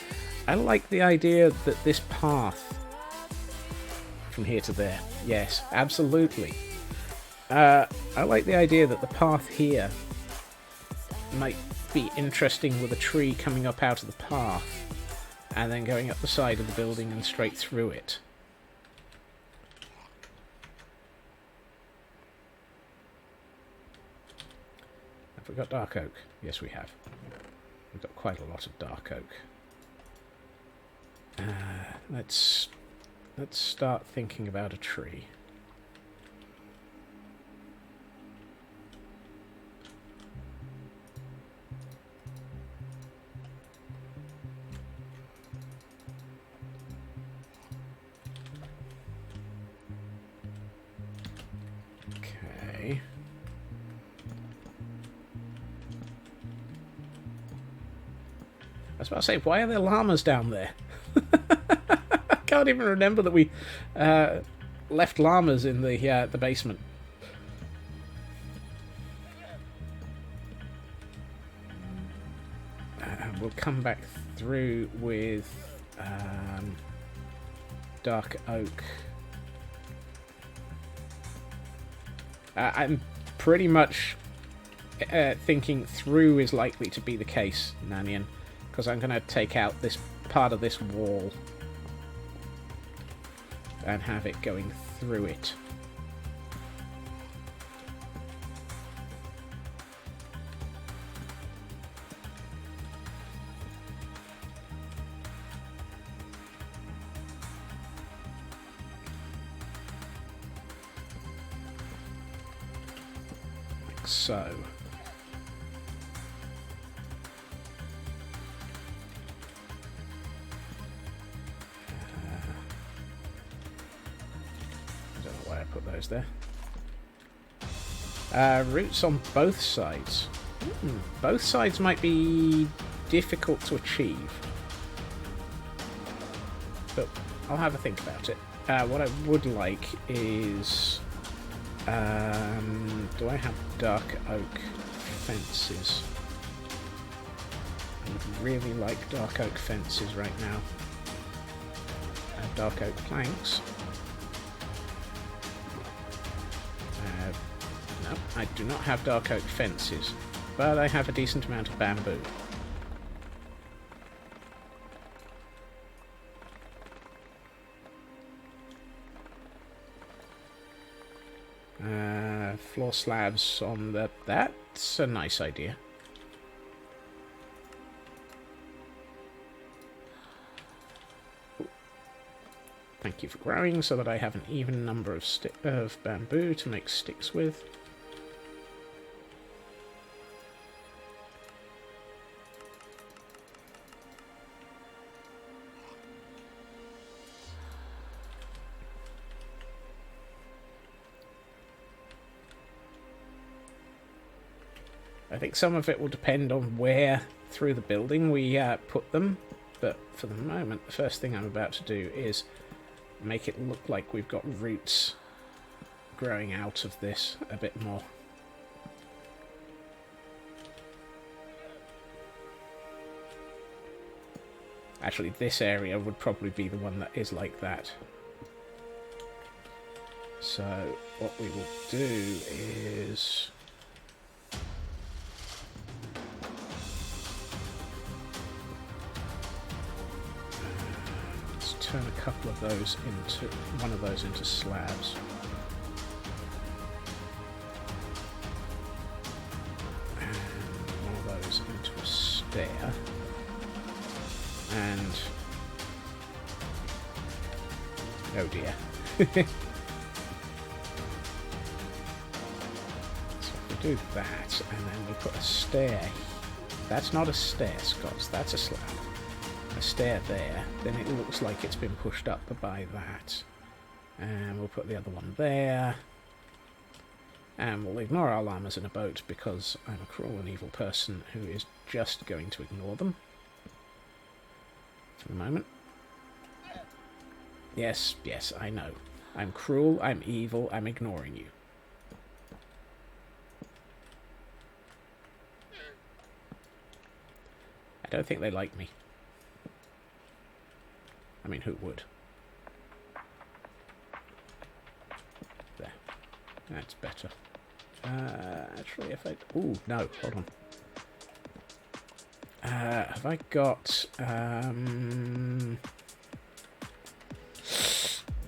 I like the idea that this path from here to there, yes, absolutely. I like the idea that the path here might be interesting with a tree coming up out of the path and then going up the side of the building and straight through it. Have we got dark oak? Yes, we have. We've got quite a lot of dark oak. Let's start thinking about a tree. Okay. was about to say, why are there llamas down there? I can't even remember that we left llamas in the basement. We'll come back through with dark oak. I'm pretty much thinking through is likely to be the case, Nanian, because I'm going to take out this part of this wall and have it going through it. Like so. Put those there. Routes on both sides. Both sides might be difficult to achieve, but I'll have a think about it. What I would like is, do I have dark oak fences? I would really like dark oak fences right now. I have dark oak planks. No, I do not have dark oak fences, but I have a decent amount of bamboo. Floor slabs on the... That's a nice idea. Thank you for growing, so that I have an even number of bamboo to make sticks with. I think some of it will depend on where through the building we put them, but for the moment, the first thing I'm about to do is make it look like we've got roots growing out of this a bit more. Actually, this area would probably be the one that is like that. So what we will do is... turn a couple of those into one of those into slabs. And one of those into a stair. And oh dear. So if we do that and then we put a stair. That's not a stair, Scots, that's a slab. A stair there, then it looks like it's been pushed up by that. And we'll put the other one there. And we'll ignore our llamas in a boat because I'm a cruel and evil person who is just going to ignore them. For the moment. Yes, yes, I know. I'm cruel, I'm evil, I'm ignoring you. I don't think they like me. I mean, who would? There. That's better. Actually, if I... Ooh, no, hold on. Have I got...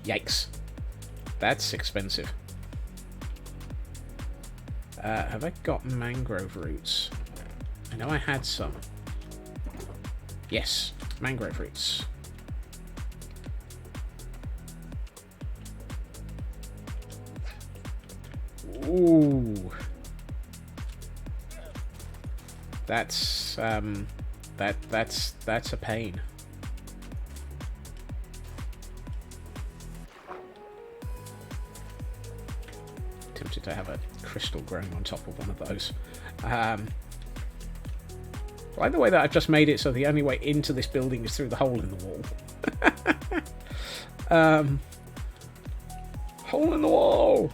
Yikes. That's expensive. Have I got mangrove roots? I know I had some. Yes, mangrove roots. Ooh. That's that's a pain. Tempted to have a crystal growing on top of one of those. Well, like the way that I've just made it so the only way into this building is through the hole in the wall. Hole in the wall!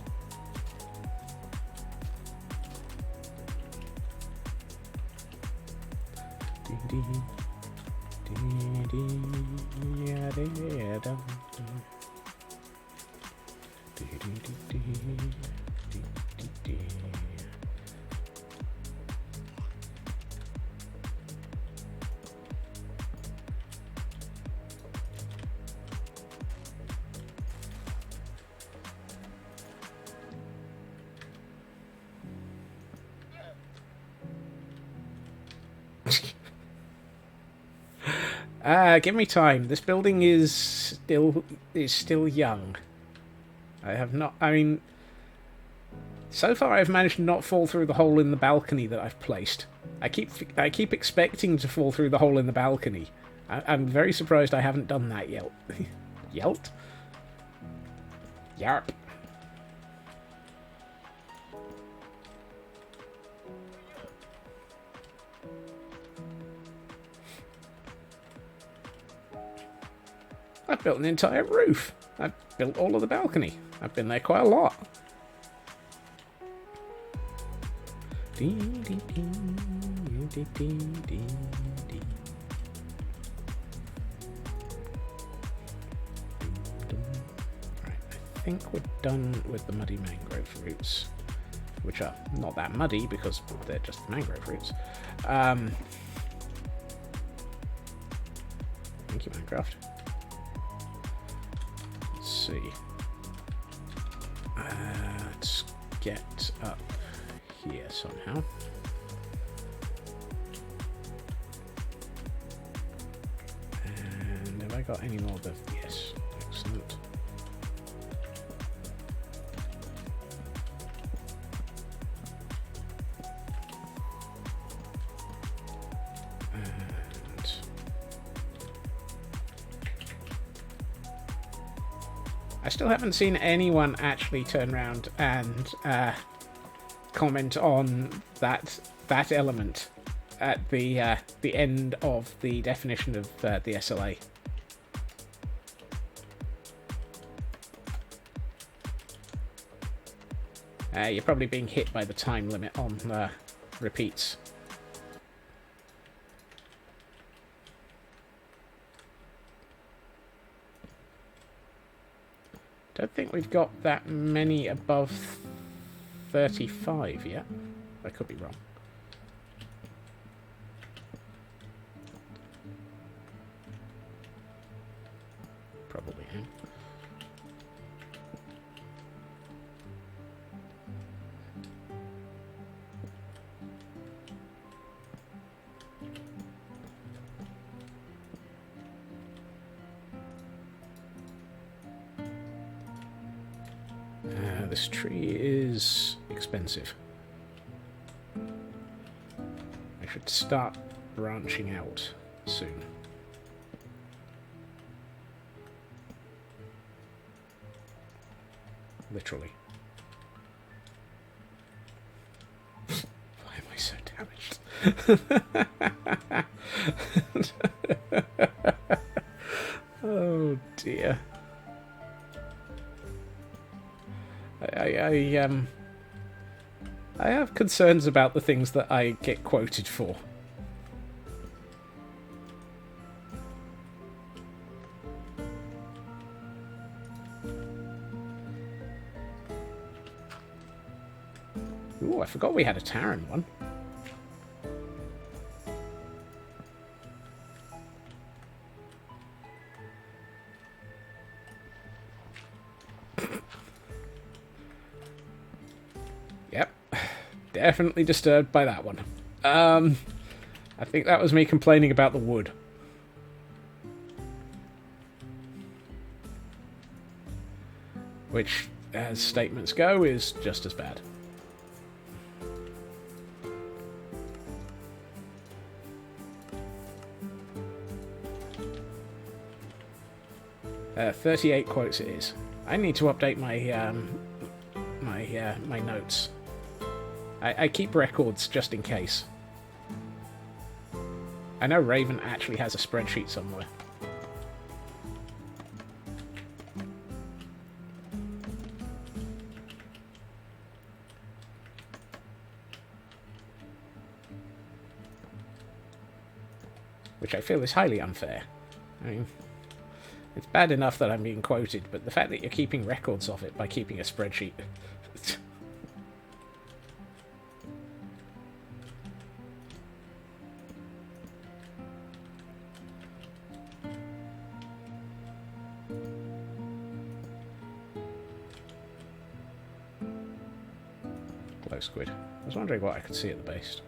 Give me time. This building is still young. I have not. I mean, so far I've managed to not fall through the hole in the balcony that I've placed. I keep expecting to fall through the hole in the balcony. I'm very surprised I haven't done that yet. Yelt? Yarp. I've built an entire roof. I've built all of the balcony. I've been there quite a lot. Right, I think we're done with the muddy mangrove roots, which are not that muddy because they're just mangrove roots. Thank you, Minecraft. See. Let's get up here somehow. And have I got any more of the... Yes, excellent. I still haven't seen anyone actually turn around and comment on that element at the end of the definition of the SLA. You're probably being hit by the time limit on repeats. Don't think we've got that many above 35 yet. I could be wrong. Probably am. This tree is expensive. I should start branching out soon. Literally. Why am I so damaged? Oh dear. I have concerns about the things that I get quoted for. Ooh, I forgot we had a Terran one. Definitely disturbed by that one. I think that was me complaining about the wood. Which, as statements go, is just as bad. Uh, 38 quotes it is. I need to update my my notes. I keep records just in case. I know Raven actually has a spreadsheet somewhere. Which I feel is highly unfair. I mean, it's bad enough that I'm being quoted, but the fact that you're keeping records of it by keeping a spreadsheet... Glow squid. I was wondering what I could see at the base.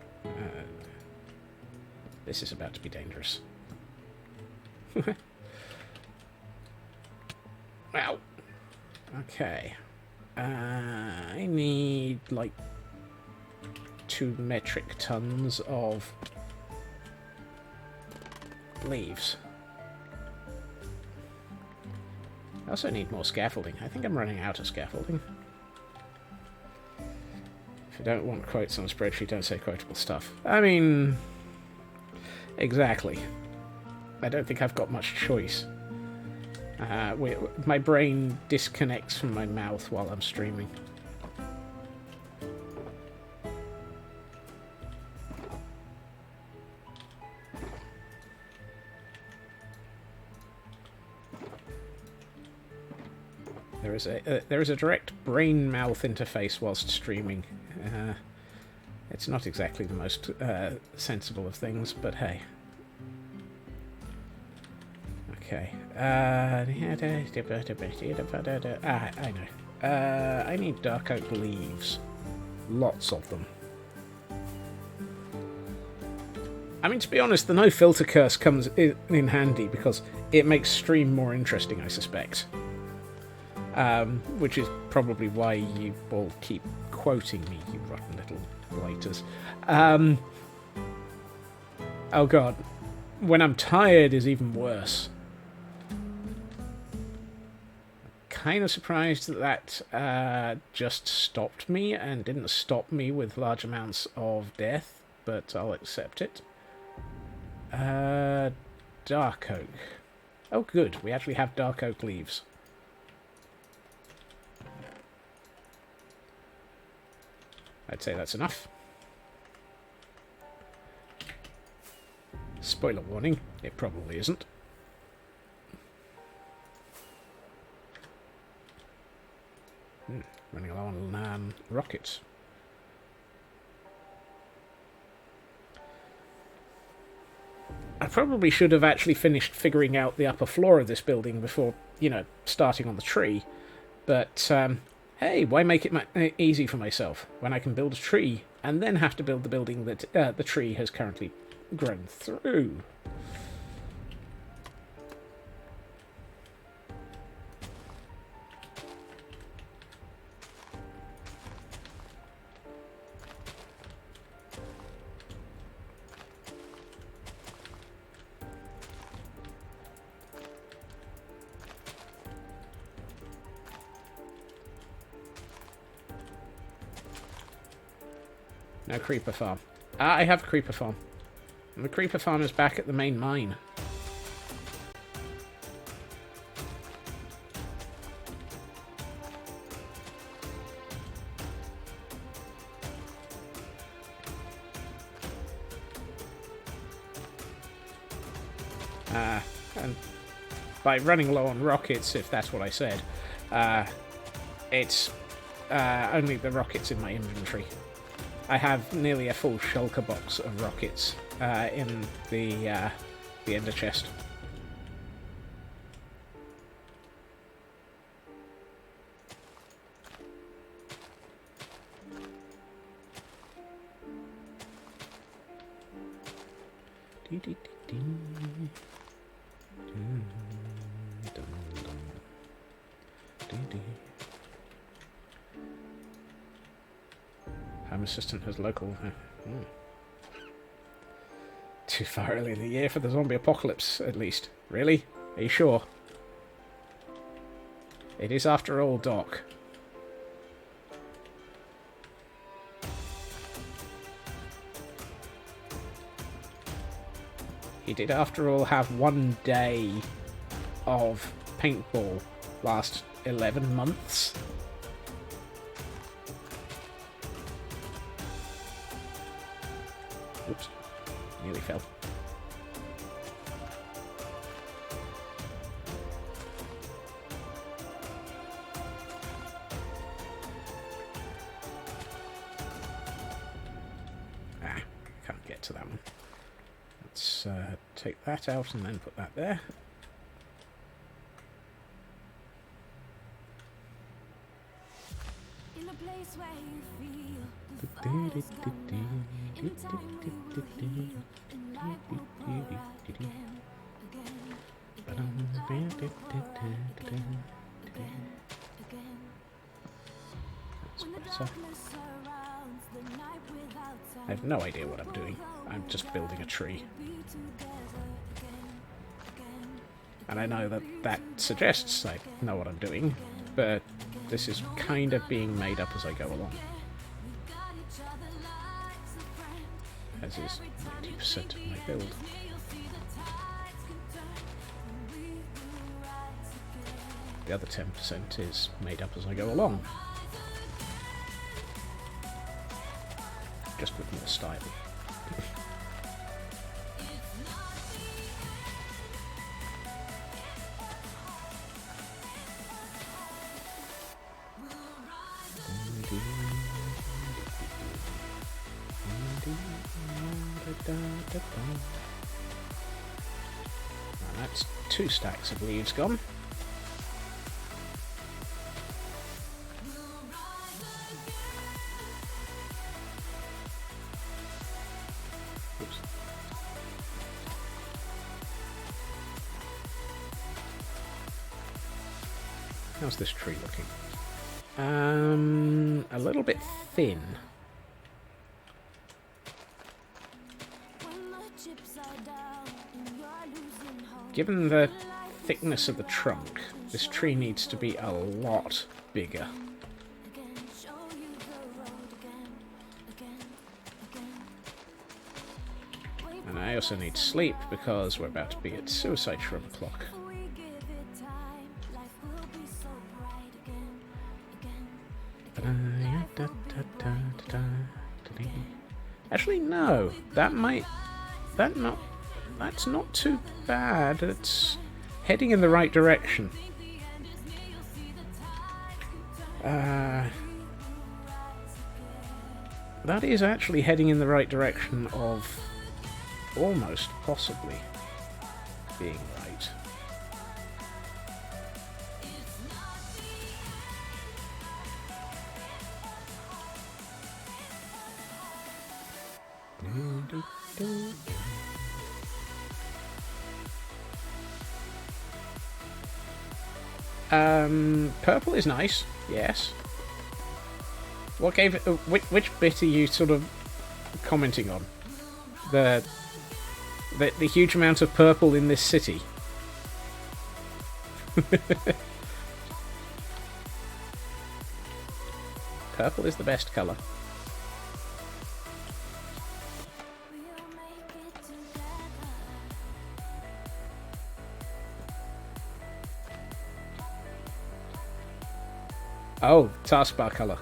This is about to be dangerous. Wow. Okay. I need, like, 2 metric tons of leaves. I also need more scaffolding. I think I'm running out of scaffolding. If you don't want quotes on a spreadsheet, don't say quotable stuff. I mean... Exactly. I don't think I've got much choice. My brain disconnects from my mouth while I'm streaming. There is a direct brain-mouth interface whilst streaming. It's not exactly the most sensible of things, but hey. Okay. I know. I need dark oak leaves. Lots of them. I mean, to be honest, the no filter curse comes in handy because it makes stream more interesting, I suspect. Which is probably why you all keep quoting me, you rotten little blighters. Oh god. When I'm tired is even worse. Kind of surprised that just stopped me and didn't stop me with large amounts of death, but I'll accept it. Dark oak. Oh good, we actually have dark oak leaves. I'd say that's enough. Spoiler warning, it probably isn't. Running low on rockets. I probably should have actually finished figuring out the upper floor of this building before, you know, starting on the tree. But, hey, why make it easy for myself when I can build a tree and then have to build the building that the tree has currently grown through? No creeper farm. I have a creeper farm. And the creeper farm is back at the main mine. And by running low on rockets, if that's what I said, it's only the rockets in my inventory. I have nearly a full shulker box of rockets in the ender chest. Home assistant has local... Too far early in the year for the zombie apocalypse, at least. Really? Are you sure? It is, after all, Doc. He did, after all, have one day of paintball last 11 months. Oops, nearly fell. Can't get to that one. Let's take that out and then put that there. In a place where you feel the fire's come down. In time we will heal, and light will pour out again, again, light will pour out again, again. When the darkness surrounds the night without sound, I have no idea what I'm doing. I'm just building a tree. be together again, again. And I know that that suggests I know what I'm doing, but this is kind of being made up as I go along. We got each other like some friends. As is 90% of my build. You'll see the tides can turn, and we will rise again. The other 10% is made up as I go along. Just with more style. Now that's 2 stacks of leaves gone. Oops. How's this tree looking? A little bit thin. When the chips are down and you're losing hope, Given the thickness of the trunk, this tree needs to be a lot bigger. again, show you the road again, again, again. And I also need sleep because we're about to be at suicide shrub o'clock. If we give it time, life will be so bright again, again. Actually, no. That's not too bad. It's heading in the right direction. That is actually heading in the right direction of almost possibly being right. Purple is nice, yes. What gave it? Which bit are you sort of commenting on? The huge amount of purple in this city. Purple is the best colour. We'll make it together. Oh, taskbar colour.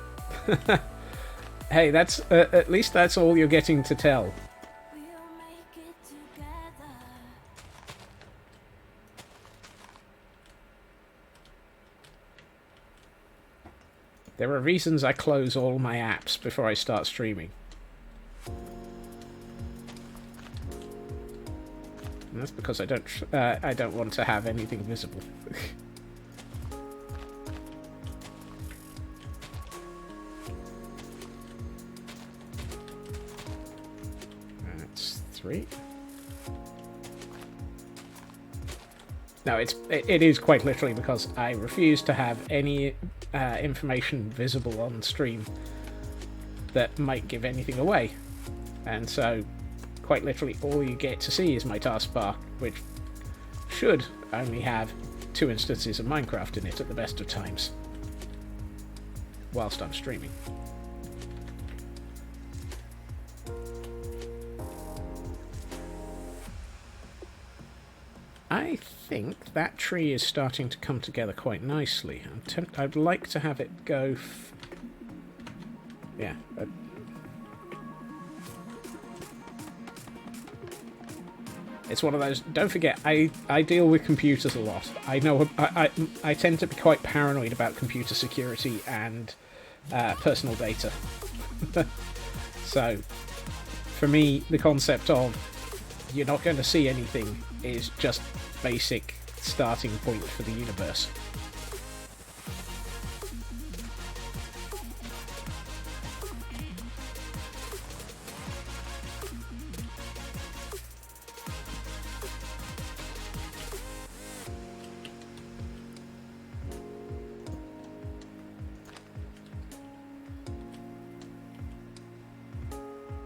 Hey, that's at least that's all you're getting to tell. We'll make it together. There are reasons I close all my apps before I start streaming. And that's because I don't want to have anything visible. That's 3. No, it is quite literally because I refuse to have any information visible on stream that might give anything away. And so, quite literally, all you get to see is my taskbar, which should only have 2 instances of Minecraft in it at the best of times, whilst I'm streaming. I think that tree is starting to come together quite nicely. I'd like to have it go... yeah. It's one of those... Don't forget, I deal with computers a lot. I know... I tend to be quite paranoid about computer security and personal data. So, for me, the concept of you're not going to see anything is just basic starting point for the universe.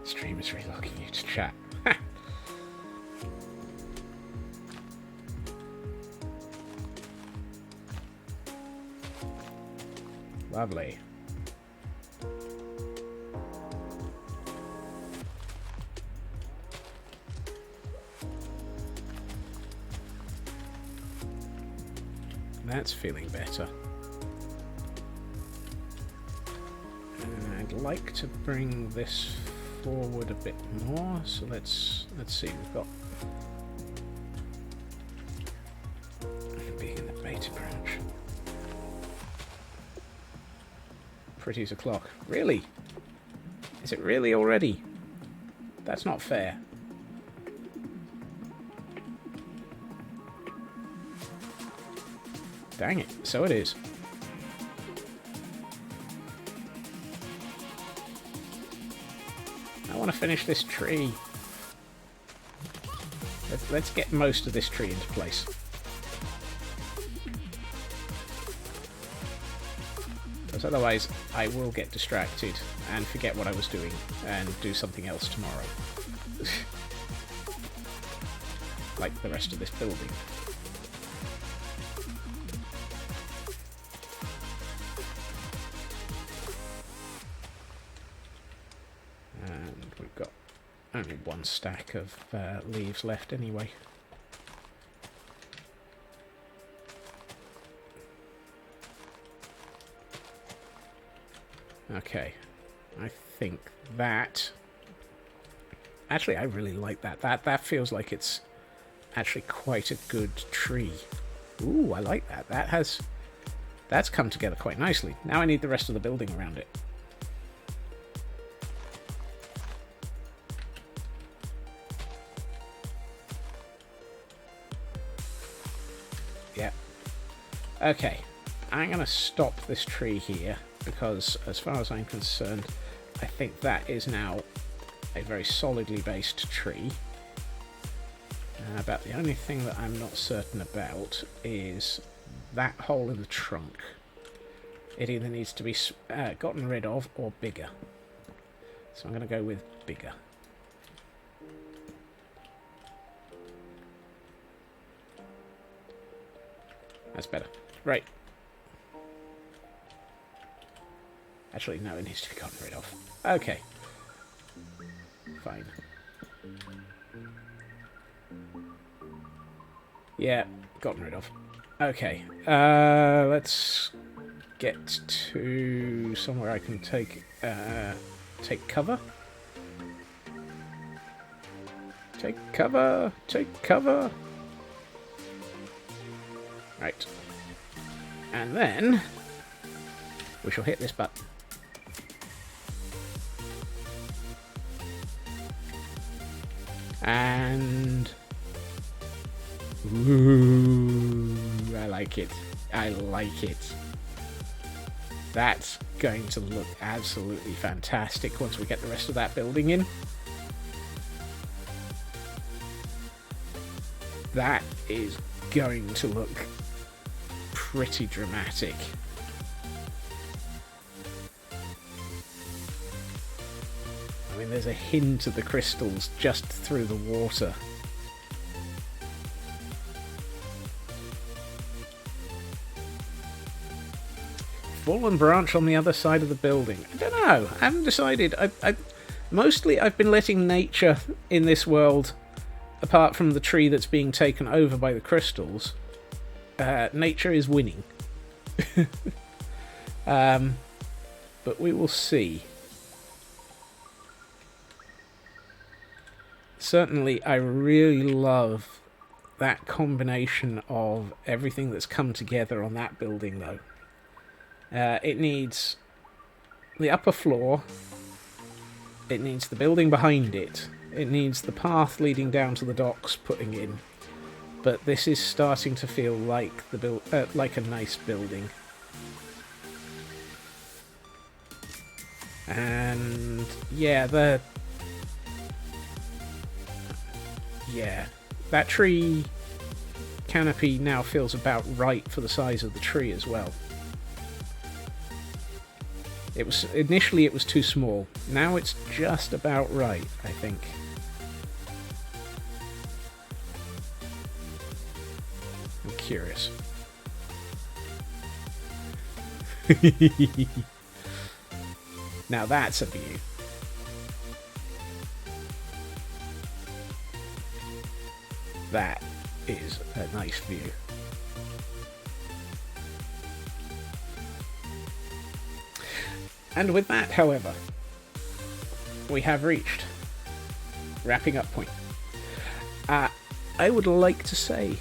Streamers relogging you to chat. Lovely. That's feeling better. And I'd like to bring this forward a bit more, so let's see, we've got being in the beta branch. Pretty as a clock. Really? Is it really already? That's not fair. Dang it, so it is. I want to finish this tree. Let's get most of this tree into place. Because otherwise I will get distracted and forget what I was doing and do something else tomorrow. Like the rest of this building. And we've got only one stack of leaves left anyway. Okay, I think that... Actually, I really like that. That feels like it's actually quite a good tree. Ooh, I like that. That's come together quite nicely. Now I need the rest of the building around it. Yeah. Okay, I'm going to stop this tree here, because as far as I'm concerned, I think that is now a very solidly based tree. About the only thing that I'm not certain about is that hole in the trunk. It either needs to be gotten rid of or bigger. So I'm going to go with bigger. That's better. Right. Actually, no, it needs to be gotten rid of. Okay. Fine. Yeah, gotten rid of. Okay. Let's get to somewhere I can take cover. Take cover! Take cover! Right. And then we shall hit this button. And... ooh, I like it. I like it. That's going to look absolutely fantastic once we get the rest of that building in. That is going to look pretty dramatic. I mean, there's a hint of the crystals just through the water. Fallen branch on the other side of the building. I don't know. I haven't decided. Mostly I've been letting nature in this world apart from the tree that's being taken over by the crystals, nature is winning. But we will see. Certainly, I really love that combination of everything that's come together on that building, though. It needs the upper floor, it needs the building behind it, it needs the path leading down to the docks putting in, but this is starting to feel like like a nice building. And yeah, that tree canopy now feels about right for the size of the tree as well. Initially it was too small. Now it's just about right, I think. I'm curious. Now that's a view. That is a nice view. And with that, however, we have reached wrapping up point. I would like to say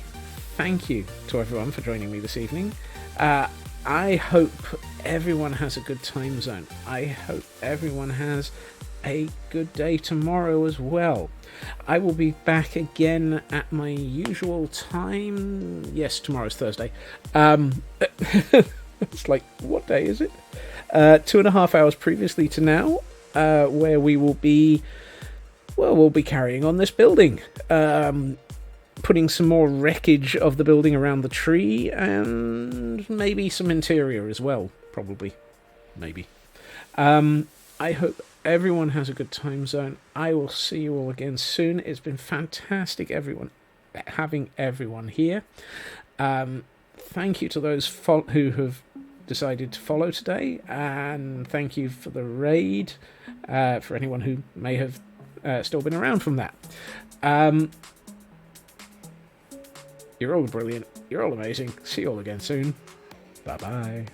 thank you to everyone for joining me this evening. I hope everyone has a good time zone. I hope everyone has a good day tomorrow as well. I will be back again at my usual time. Yes, tomorrow's Thursday. It's like, what day is it? 2.5 hours previously to now, where we will be, well, we'll be carrying on this building. Putting some more wreckage of the building around the tree, and maybe some interior as well, probably. Maybe. I hope everyone has a good time zone. I will see you all again soon. It's been fantastic, having everyone here. Thank you to those who have decided to follow today, and thank you for the raid, for anyone who may have still been around from that. You're all brilliant. You're all amazing. See you all again soon. Bye-bye.